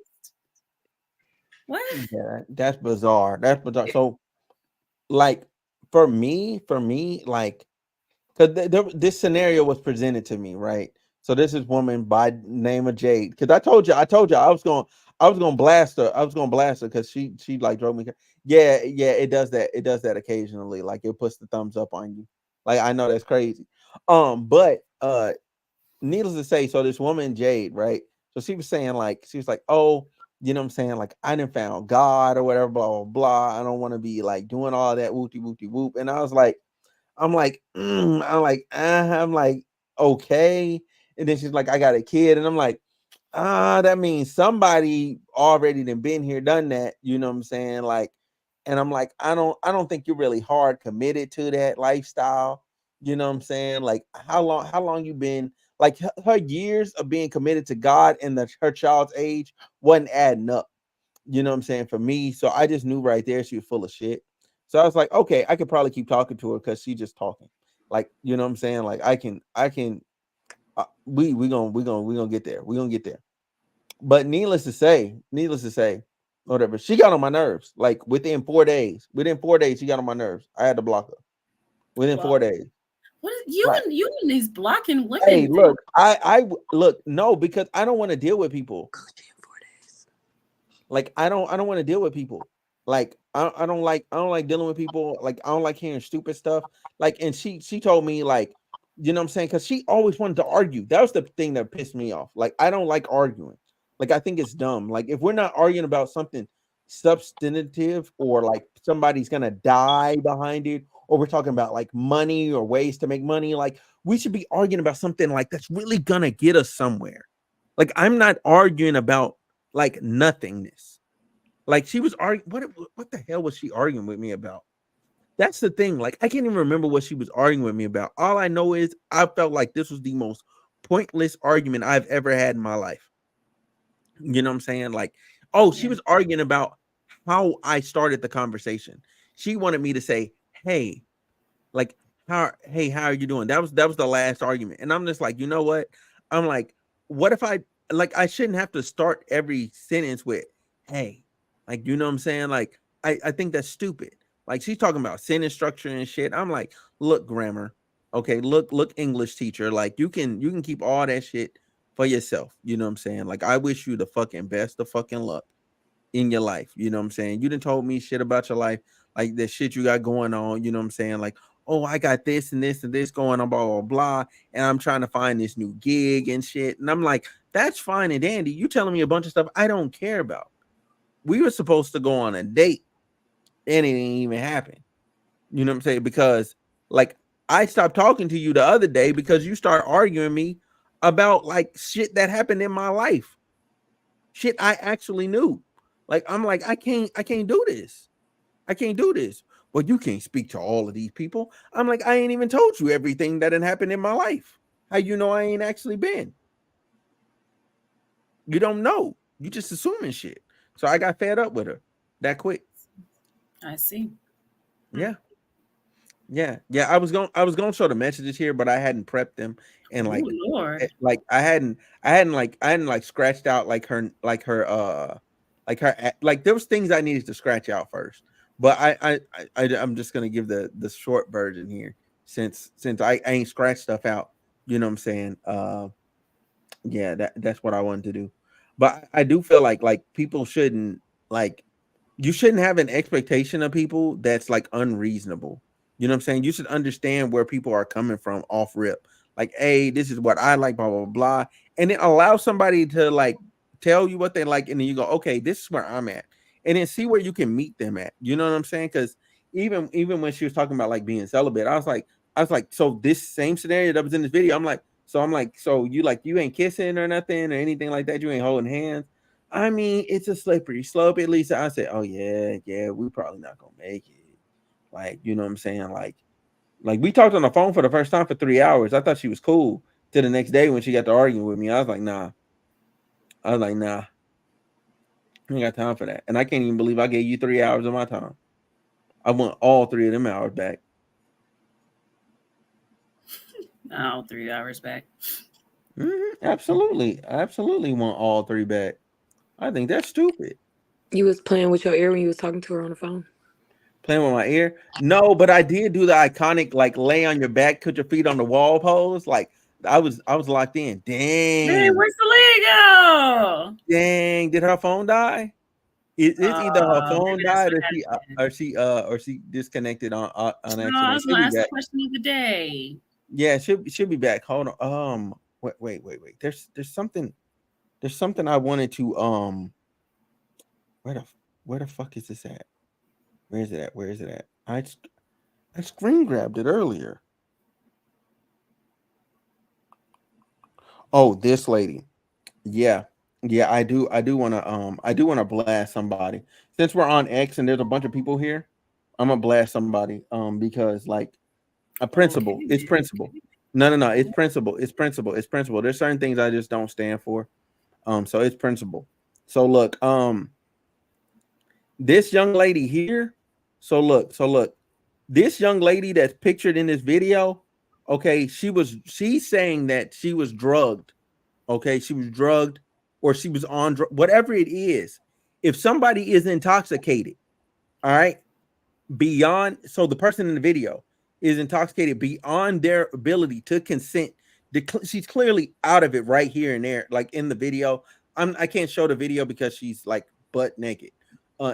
What? Yeah, that's bizarre. That's bizarre. So, like for me, like, because this scenario was presented to me, right? So this is woman by name of Jade. Because I told you I was gonna blast her. I was gonna blast her because she like drove me. Yeah, it does that. It does that occasionally. Like it puts the thumbs up on you. Like I know that's crazy. But needless to say, so this woman Jade, right? So she was saying like, oh, you know what I'm saying? Like I didn't found God or whatever, blah blah blah. I don't want to be like doing all that whoopty whoop. And I was like, I'm like, okay. And then she's like, I got a kid, and I'm like, that means somebody already done been here, done that. You know what I'm saying? Like, and I'm like, I don't think you're really hard committed to that lifestyle. You know what I'm saying? Like, how long you been? Like her years of being committed to God and her child's age wasn't adding up. You know what I'm saying? For me, so I just knew right there she was full of shit. So I was like, okay, I could probably keep talking to her because she's just talking. Like, you know what I'm saying? Like I can we gonna get there. We're gonna get there. But needless to say, whatever. She got on my nerves. Like within 4 days. Within 4 days, she got on my nerves. I had to block her. Within 4 days. What is you and these blocking women? Hey, look, I look, no, because I don't want to deal with people. Like I don't want to deal with people. Like I don't like dealing with people. Like I don't like hearing stupid stuff. Like, and she told me, like, you know what I'm saying? Because she always wanted to argue. That was the thing that pissed me off. Like I don't like arguing. Like I think it's dumb. Like if we're not arguing about something substantive or like somebody's gonna die behind it, or we're talking about like money or ways to make money, like we should be arguing about something like that's really gonna get us somewhere. Like I'm not arguing about like nothingness. Like she was arguing. What the hell was she arguing with me about? That's the thing. Like I can't even remember what she was arguing with me about. All I know is I felt like this was the most pointless argument I've ever had in my life. You know what I'm saying? Like, oh, she was arguing about how I started the conversation. She wanted me to say, "Hey, like, how are you doing?" That was the last argument. And I'm just like, you know what? I'm like, what if I shouldn't have to start every sentence with, "Hey," like, you know what I'm saying? Like, I think that's stupid. Like she's talking about sentence structure and shit. I'm like, look, grammar. Okay, look, English teacher. Like you can keep all that shit for yourself. You know what I'm saying? Like I wish you the fucking best of fucking luck in your life. You know what I'm saying? You done told me shit about your life, like the shit you got going on. You know what I'm saying? Like, oh, I got this and this and this going on, blah, blah, blah. And I'm trying to find this new gig and shit. And I'm like, that's fine and dandy. You telling me a bunch of stuff I don't care about. We were supposed to go on a date and it didn't even happen. You know what I'm saying? Because like I stopped talking to you the other day because you start arguing me about like shit that happened in my life. Shit I actually knew. Like I'm like, I can't do this. I can't do this. Well, you can't speak to all of these people. I'm like, I ain't even told you everything that had happened in my life. How you know I ain't actually been? You don't know. You just assuming shit. So I got fed up with her. that quick. I see. Yeah. Yeah. I was gonna show the messages here, but I hadn't prepped them, and Oh Lord. like I hadn't scratched out like like there was things I needed to scratch out first. But I'm just gonna give the short version here since I ain't scratched stuff out. You know what I'm saying? Yeah, that's what I wanted to do. But I do feel like people shouldn't, like, you shouldn't have an expectation of people that's like unreasonable. You know what I'm saying? You should understand where people are coming from off rip. Like, hey, this is what I like, blah, blah, blah. And then allow somebody to like tell you what they like, and then you go, okay, this is where I'm at. And then see where you can meet them at. You know what I'm saying? Because even when she was talking about like being celibate, I was like, so this same scenario that was in this video, I'm like, so you ain't kissing or nothing or anything like that, you ain't holding hands. I mean, it's a slippery slope. At least I said, oh yeah, we probably not gonna make it. Like, you know what I'm saying? Like we talked on the phone for the first time for 3 hours. I thought she was cool. Till the next day when she got to arguing with me, I was like, nah. I ain't got time for that. And I can't even believe I gave you 3 hours of my time. I want all 3 of them hours back. Oh, 3 hours back. Absolutely want all 3 back. I think that's stupid. You was playing with your ear when you was talking to her on the phone? Playing with my ear? No, but I did do the iconic like lay on your back, put your feet on the wall pose. Like I was locked in. Dang. Hey, where's the leg go? Dang, did her phone die? It's either her phone died or she disconnected on accident. No, I was gonna ask the Back. question of the day. Yeah, she'll be back. Hold on. Wait. There's something I wanted to where the fuck is this at? Where is it at? I screen grabbed it earlier. Oh, this lady. Yeah, I do want to blast somebody. Since we're on X and there's a bunch of people here, I'm gonna blast somebody because like a principle. Okay. It's principle. No, it's principle. It's principle. It's principle. There's certain things I just don't stand for. So it's principle. So look, this young lady here. So look, this young lady that's pictured in this video, okay, she's saying that she was drugged. Okay, she was drugged or she was on whatever it is. If somebody is intoxicated, all right, beyond, so the person in the video is intoxicated beyond their ability to consent. She's clearly out of it right here and there, like in the video. I can't show the video because she's like butt naked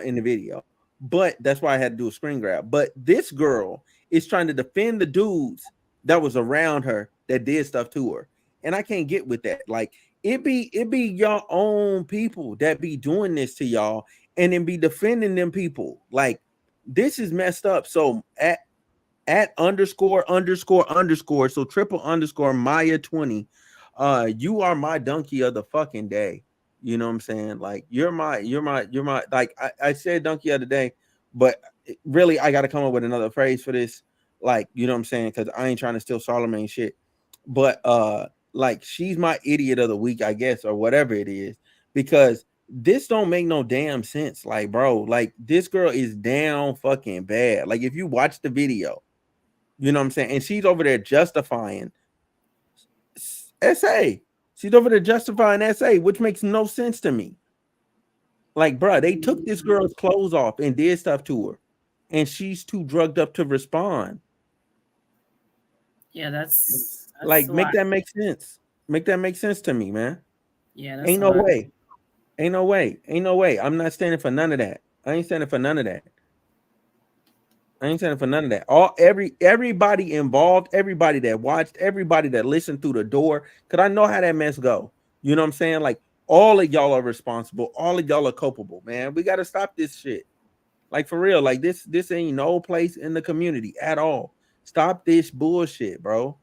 in the video, but that's why I had to do a screen grab. But this girl is trying to defend the dudes that was around her that did stuff to her, and I can't get with that. Like it be your own people that be doing this to y'all and then be defending them people. Like this is messed up. So at ___, so __ Maya 20, you are my donkey of the fucking day. You know what I'm saying? Like you're my like I said donkey of the day, but really I got to come up with another phrase for this. Like, you know what I'm saying? Because I ain't trying to steal Charlemagne shit. But like she's my idiot of the week, I guess, or whatever it is, because this don't make no damn sense. Like, bro, like this girl is down fucking bad. Like if you watch the video, you know what I'm saying? And she's over there justifying SA. She's over there justifying SA, which makes no sense to me. Like, bro, they took this girl's clothes off and did stuff to her, and she's too drugged up to respond. Yeah, that's like make that make sense. Make that make sense to me, man. Yeah, that's Ain't no way. Ain't no way. Ain't no way. I'm not standing for none of that. I ain't standing for none of that. Everybody involved, everybody that watched, everybody that listened through the door, because I know how that mess go. You know what I'm saying? Like all of y'all are responsible. All of y'all are culpable, man. We got to stop this shit. Like for real. Like this ain't no place in the community at all. Stop this bullshit, bro.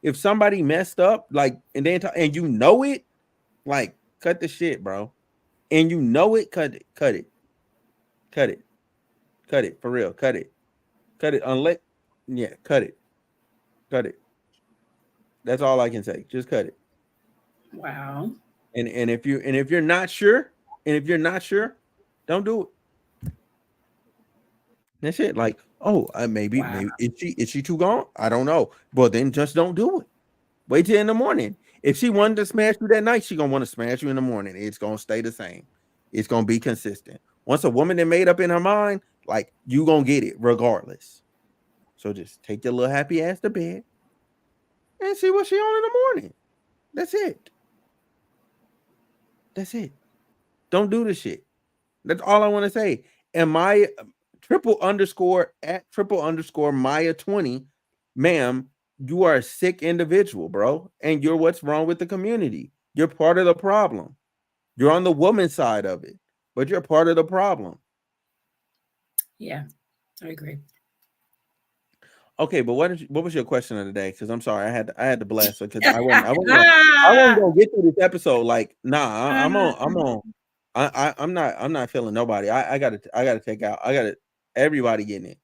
If somebody messed up, like, and you know it, like, cut the shit, bro. And you know it, cut it for real. Cut it. Unless, yeah, cut it. That's all I can say. Just cut it. Wow. And if you're not sure, don't do it. That's it. Like, oh, maybe Wow. is she too gone? I don't know. Well, then just don't do it. Wait till in the morning. If she wanted to smash you that night, she gonna want to smash you in the morning. It's gonna stay the same. It's gonna be consistent. Once a woman that made up in her mind, like you gonna get it regardless. So just take your little happy ass to bed and see what she on in the morning. That's it. That's it. Don't do the shit. That's all I want to say. And my @triple__ Maya 20, ma'am, you are a sick individual, bro. And you're what's wrong with the community. You're part of the problem. You're on the woman's side of it, but you're part of the problem. Yeah, I agree. Okay, but what was your question of the day? Because I'm sorry, I had to blast her because I wasn't gonna get through this episode. Like, nah, I'm not feeling nobody. I gotta take out. I gotta everybody getting it.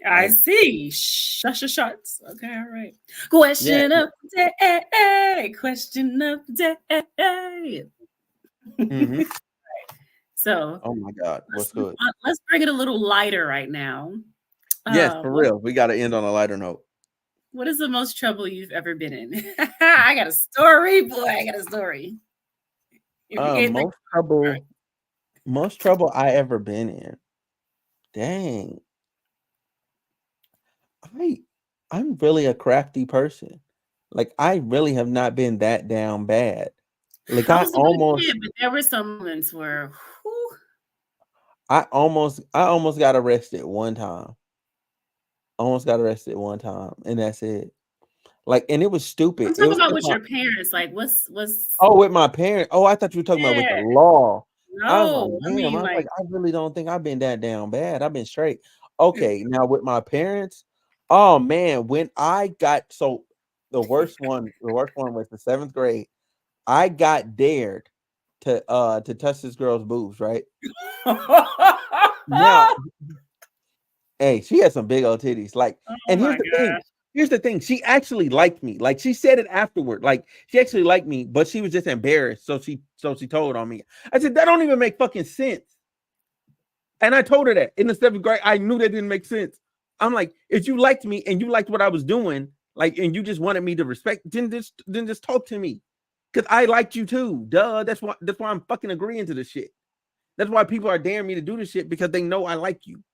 I see. Shots. Okay, all right. Question of the day. Question of the day. Mm-hmm. So, oh my God, what's good? Let's bring it a little lighter right now. Yes, for real. We got to end on a lighter note. What is the most trouble you've ever been in? I got a story, boy. I got a story. Most trouble I ever been in. Dang. I'm really a crafty person. Like I really have not been that down bad. Like I was a good kid, but there were some moments where I almost got arrested one time. And that's it. Like, and it was stupid. I'm talking about with your parents. Like, what's Oh, with my parents. Oh, I thought you were talking about with the law. No, I really don't think I've been that down bad. I've been straight. Okay, now with my parents, oh man, when I got the worst one was the 7th grade. I got dared to touch this girl's boobs, right? Now, hey, she had some big old titties. Like, and here's the thing. Here's the thing. She actually liked me. Like she said it afterward. Like she actually liked me, but she was just embarrassed. So she told on me. I said, that don't even make fucking sense. And I told her that in the 7th grade. I knew that didn't make sense. I'm like, if you liked me and you liked what I was doing, like, and you just wanted me to respect, then just talk to me. Because I liked you too. Duh. That's why I'm fucking agreeing to this shit. That's why people are daring me to do this shit, because they know I like you.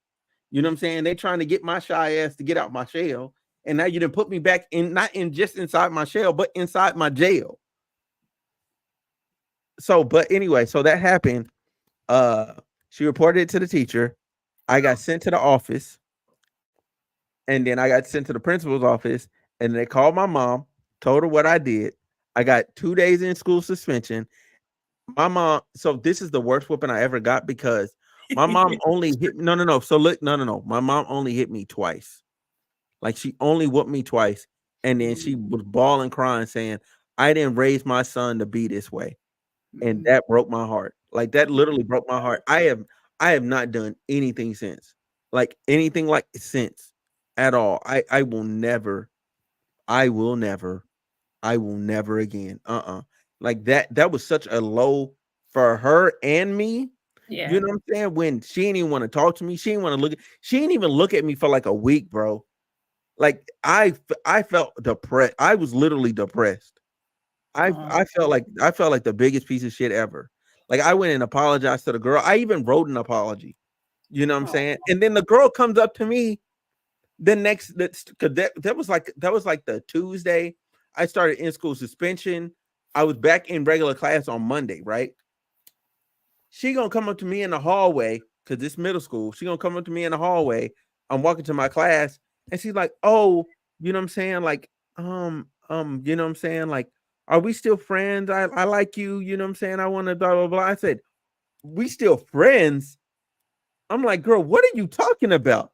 You know what I'm saying? They're trying to get my shy ass to get out my shell. And now you done put me back in, not in just inside my shell, but inside my jail. So, but anyway, so that happened. She reported it to the teacher. I got sent to the office. And then I got sent to the principal's office. And they called my mom, told her what I did. I got 2 days in school suspension. My mom, so this is the worst whooping I ever got, because my mom only hit no. So look, no. My mom only hit me twice. Like she only whooped me twice. And then she was bawling, crying, saying, I didn't raise my son to be this way. And that broke my heart. Like that literally broke my heart. I have not done anything since. Like anything like since at all. I will never again. Like that was such a low for her and me. Yeah. You know what I'm saying? When she didn't even want to talk to me, she didn't even look at me for like a week, bro. Like I felt depressed. I was literally depressed. I felt like the biggest piece of shit ever. Like I went and apologized to the girl. I even wrote an apology. You know what I'm saying? And then the girl comes up to me the next, because that was like the Tuesday. I started in school suspension. I was back in regular class on Monday, right? She gonna come up to me in the hallway, because it's middle school. She gonna come up to me in the hallway. I'm walking to my class, and she's like, "Oh, you know what I'm saying? Like, you know what I'm saying? Like, are we still friends? I like you. You know what I'm saying? I want to blah blah blah." I said, "We still friends?" I'm like, "Girl, what are you talking about?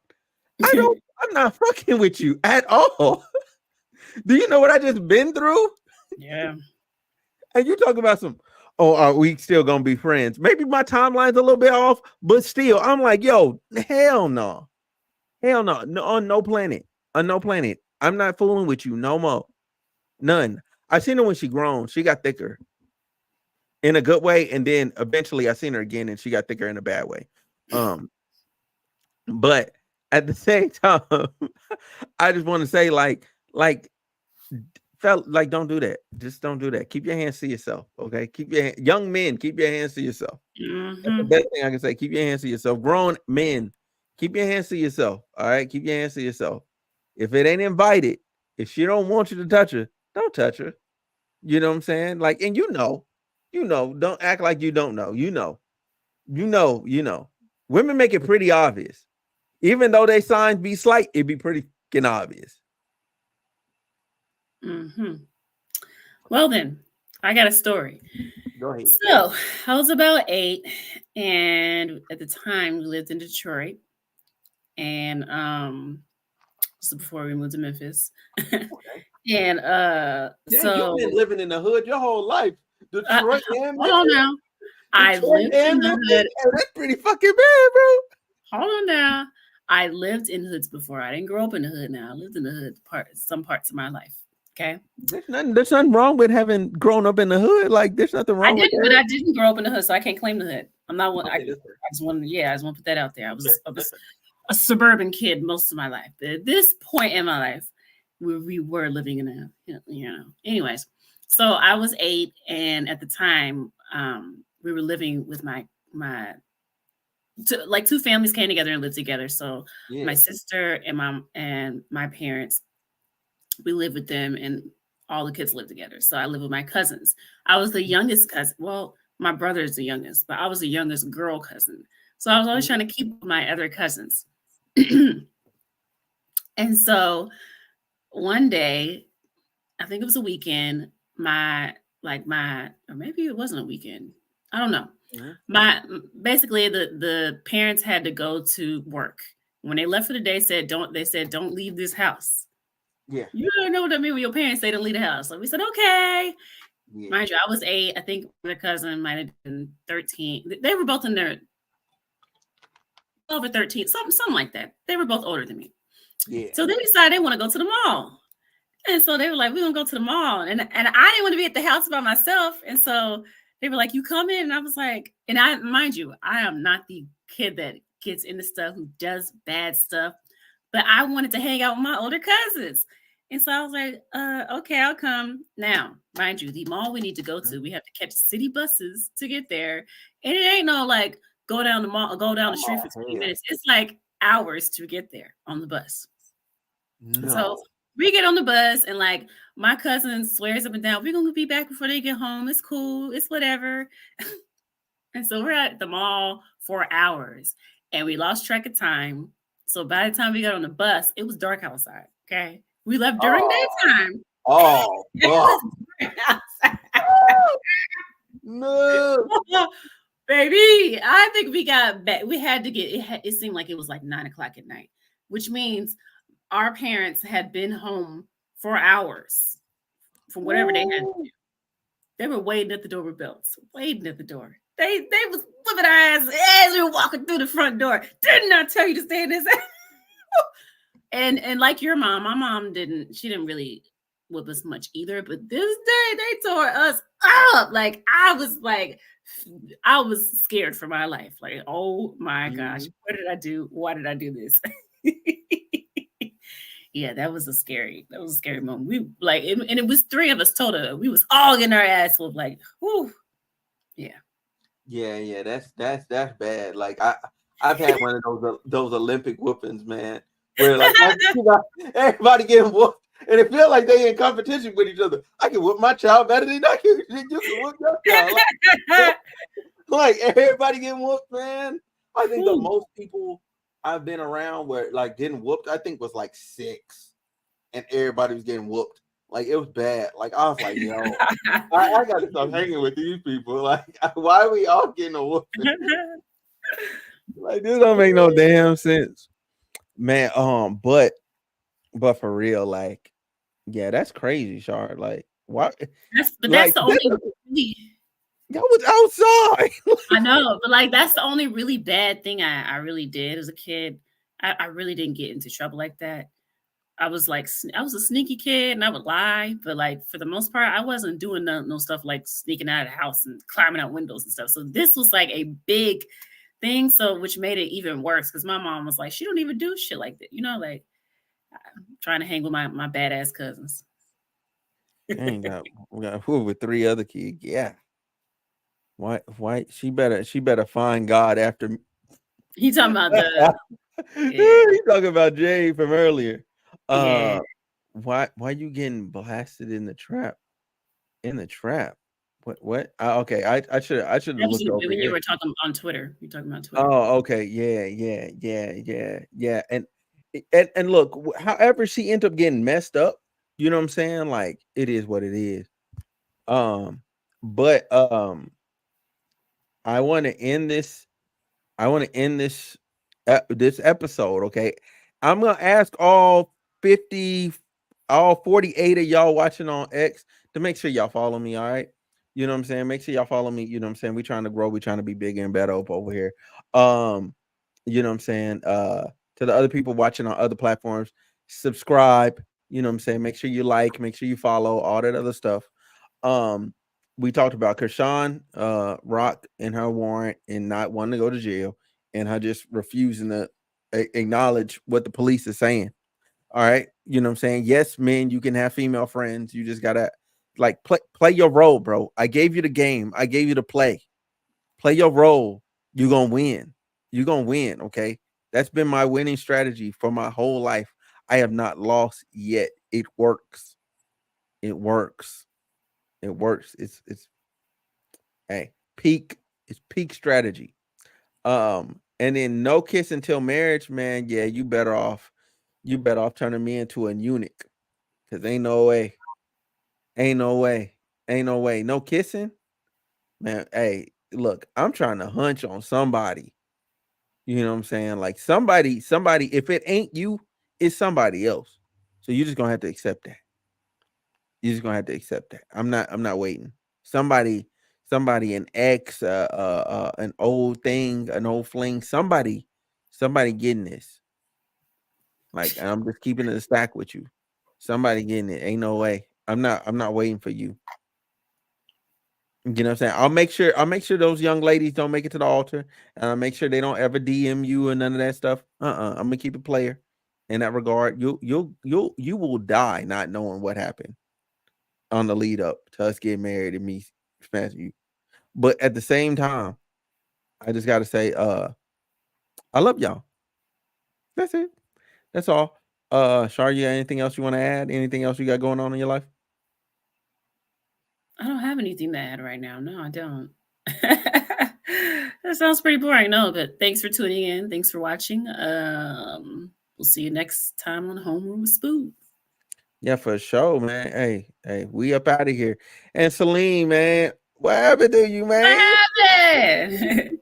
I'm not fucking with you at all. Do you know what I just been through?" Yeah. And you talk about some, oh, are we still gonna be friends? Maybe my timeline's a little bit off, but still, I'm like, yo, hell no. On no planet. On no planet. I'm not fooling with you no more. None. I seen her when she grown. She got thicker in a good way, and then eventually I seen her again and she got thicker in a bad way. But at the same time, I just want to say, felt like, don't do that. Just don't do that. Keep your hands to yourself. Okay. Young men, keep your hands to yourself. That's the best thing I can say. Keep your hands to yourself. Grown men, keep your hands to yourself. All right. Keep your hands to yourself. If it ain't invited, if she don't want you to touch her, don't touch her. You know what I'm saying? Like, and don't act like you don't know. You know. Women make it pretty obvious. Even though they signs be slight, it'd be pretty fucking obvious. Well, then, I got a story. Go ahead. So, I was about 8, and at the time, we lived in Detroit. And this is before we moved to Memphis. Okay. And so you've been living in the hood your whole life. Detroit and hold on now. I lived in the hood. That's pretty fucking bad, bro. Hold on now. I lived in hoods before. I didn't grow up in the hood now. I lived in the hood some parts of my life. Okay. There's nothing wrong with having grown up in the hood. Like, there's nothing wrong with that. But I didn't grow up in the hood, so I can't claim the hood. I'm not one. I just want to put that out there. I was a suburban kid most of my life. But at this point in my life, we were living in anyways. So I was 8, and at the time, we were living with my two families came together and lived together. So my sister and my parents, we lived with them, and all the kids lived together. So I lived with my cousins. I was the youngest cousin. Well, my brother is the youngest, but I was the youngest girl cousin. So I was always trying to keep my other cousins. And so one day, I think it was a weekend, or maybe it wasn't a weekend. I don't know. Basically the parents had to go to work. When they left for the day, they said don't leave this house. Yeah. You don't know what I mean when your parents say don't leave the house. So we said, okay. Yeah. Mind you, I was 8. I think my cousin might have been 13. They were both in their 12 or 13, something like that. They were both older than me. Yeah. So they decided they want to go to the mall. And so they were like, we're going to go to the mall. And I didn't want to be at the house by myself. And so they were like, you come in. And I was like, mind you, I am not the kid that gets into stuff, who does bad stuff. But I wanted to hang out with my older cousins. And so I was like, okay, I'll come. Now, mind you, the mall we need to go to, we have to catch city buses to get there. And it ain't no like go down the mall, go down the street for 20 minutes. It's like hours to get there on the bus. No. So we get on the bus, and like my cousin swears up and down, we're going to be back before they get home. It's cool. It's whatever. And so we're at the mall for hours, and we lost track of time. So by the time we got on the bus, it was dark outside. Okay. We left during daytime. Oh, no. Baby, I think we got back. We had to it seemed like it was like 9:00 at night, which means our parents had been home for hours from whatever they had to do. They were waiting at the door with belts, waiting at the door. They was flipping our ass as we were walking through the front door. Didn't I tell you to stay in this? And like your mom, my mom she didn't really whip us much either. But this day they tore us up. Like I was scared for my life. Like, oh my gosh, what did I do? Why did I do this? Yeah, that was a scary moment. We and it was 3 of us total. We was all getting our ass whooped. Like, whoo, yeah. Yeah, that's bad. Like I've had one of those Olympic whoopings, man, where like everybody getting whooped, and it feels like they in competition with each other. I can whoop my child better than I can. You can whoop your child. Like everybody getting whooped, man. I think the most people I've been around where like getting whooped, I think was like 6, and everybody was getting whooped. Like it was bad. Like I was like, yo, I gotta stop hanging with these people. Like, why are we all getting a whooping? Like this don't make no damn sense, man. But for real, like, yeah, that's crazy, Shard. Like, why? That's the only. That was outside. I know, but like that's the only really bad thing I really did as a kid. I really didn't get into trouble like that. I was a sneaky kid, and I would lie, but like for the most part, I wasn't doing no stuff like sneaking out of the house and climbing out windows and stuff. So this was like a big thing. So which made it even worse because my mom was like, she don't even do shit like that. You know, like trying to hang with my badass cousins. We got who with 3 other kids. Yeah. Why she better find God after He talking about the He talking about Jade from earlier. yeah. Why you getting blasted in the trap? In the trap. What? Okay, I should have looked over When you here. were talking on Twitter. You're talking about Twitter. Oh, okay. Yeah. And look, however she ended up getting messed up, you know what I'm saying? Like it is what it is. But I want to end this. This episode, okay? I'm gonna ask all 48 of y'all watching on X to make sure y'all follow me, all right? You know what I'm saying? Make sure y'all follow me. You know what I'm saying? We're trying to grow. We're trying to be bigger and better up over here. You know what I'm saying? To the other people watching on other platforms, subscribe. You know what I'm saying? Make sure you like, make sure you follow, all that other stuff. We talked about Chrisean Rock and her warrant and not wanting to go to jail and her just refusing to acknowledge what the police is saying. All right. You know what I'm saying? Yes, men, you can have female friends. You just gotta like play your role, bro. I gave you the game. I gave you the play. Play your role. You're gonna win. You're gonna win. Okay. That's been my winning strategy for my whole life. I have not lost yet. It works. It works. It works. It's hey, it's peak strategy. And then no kiss until marriage, man. Yeah, you better off turning me into a eunuch. Cause ain't no way. No kissing. Man, hey, look, I'm trying to hunch on somebody. You know what I'm saying? Like somebody, if it ain't you, it's somebody else. So you're just gonna have to accept that. You're just gonna have to accept that. I'm not waiting. Somebody, an ex, an old thing, an old fling, somebody getting this. Like, I'm just keeping it a stack with you. Somebody getting it. Ain't no way. I'm not waiting for you. You know what I'm saying? I'll make sure those young ladies don't make it to the altar. And I'll make sure they don't ever DM you and none of that stuff. I'm gonna keep it player in that regard. You will die not knowing what happened on the lead up to us getting married and me smashing you. But at the same time, I just gotta say, I love y'all. That's it. That's all. Shar, you got anything else you want to add? Anything else you got going on in your life? I don't have anything to add right now. No, I don't. That sounds pretty boring. No, but thanks for tuning in. Thanks for watching. We'll see you next time on Homeroom with Spoon. Yeah, for sure, man. Hey, we up out of here. And Celine, man, what happened to you, man? What happened?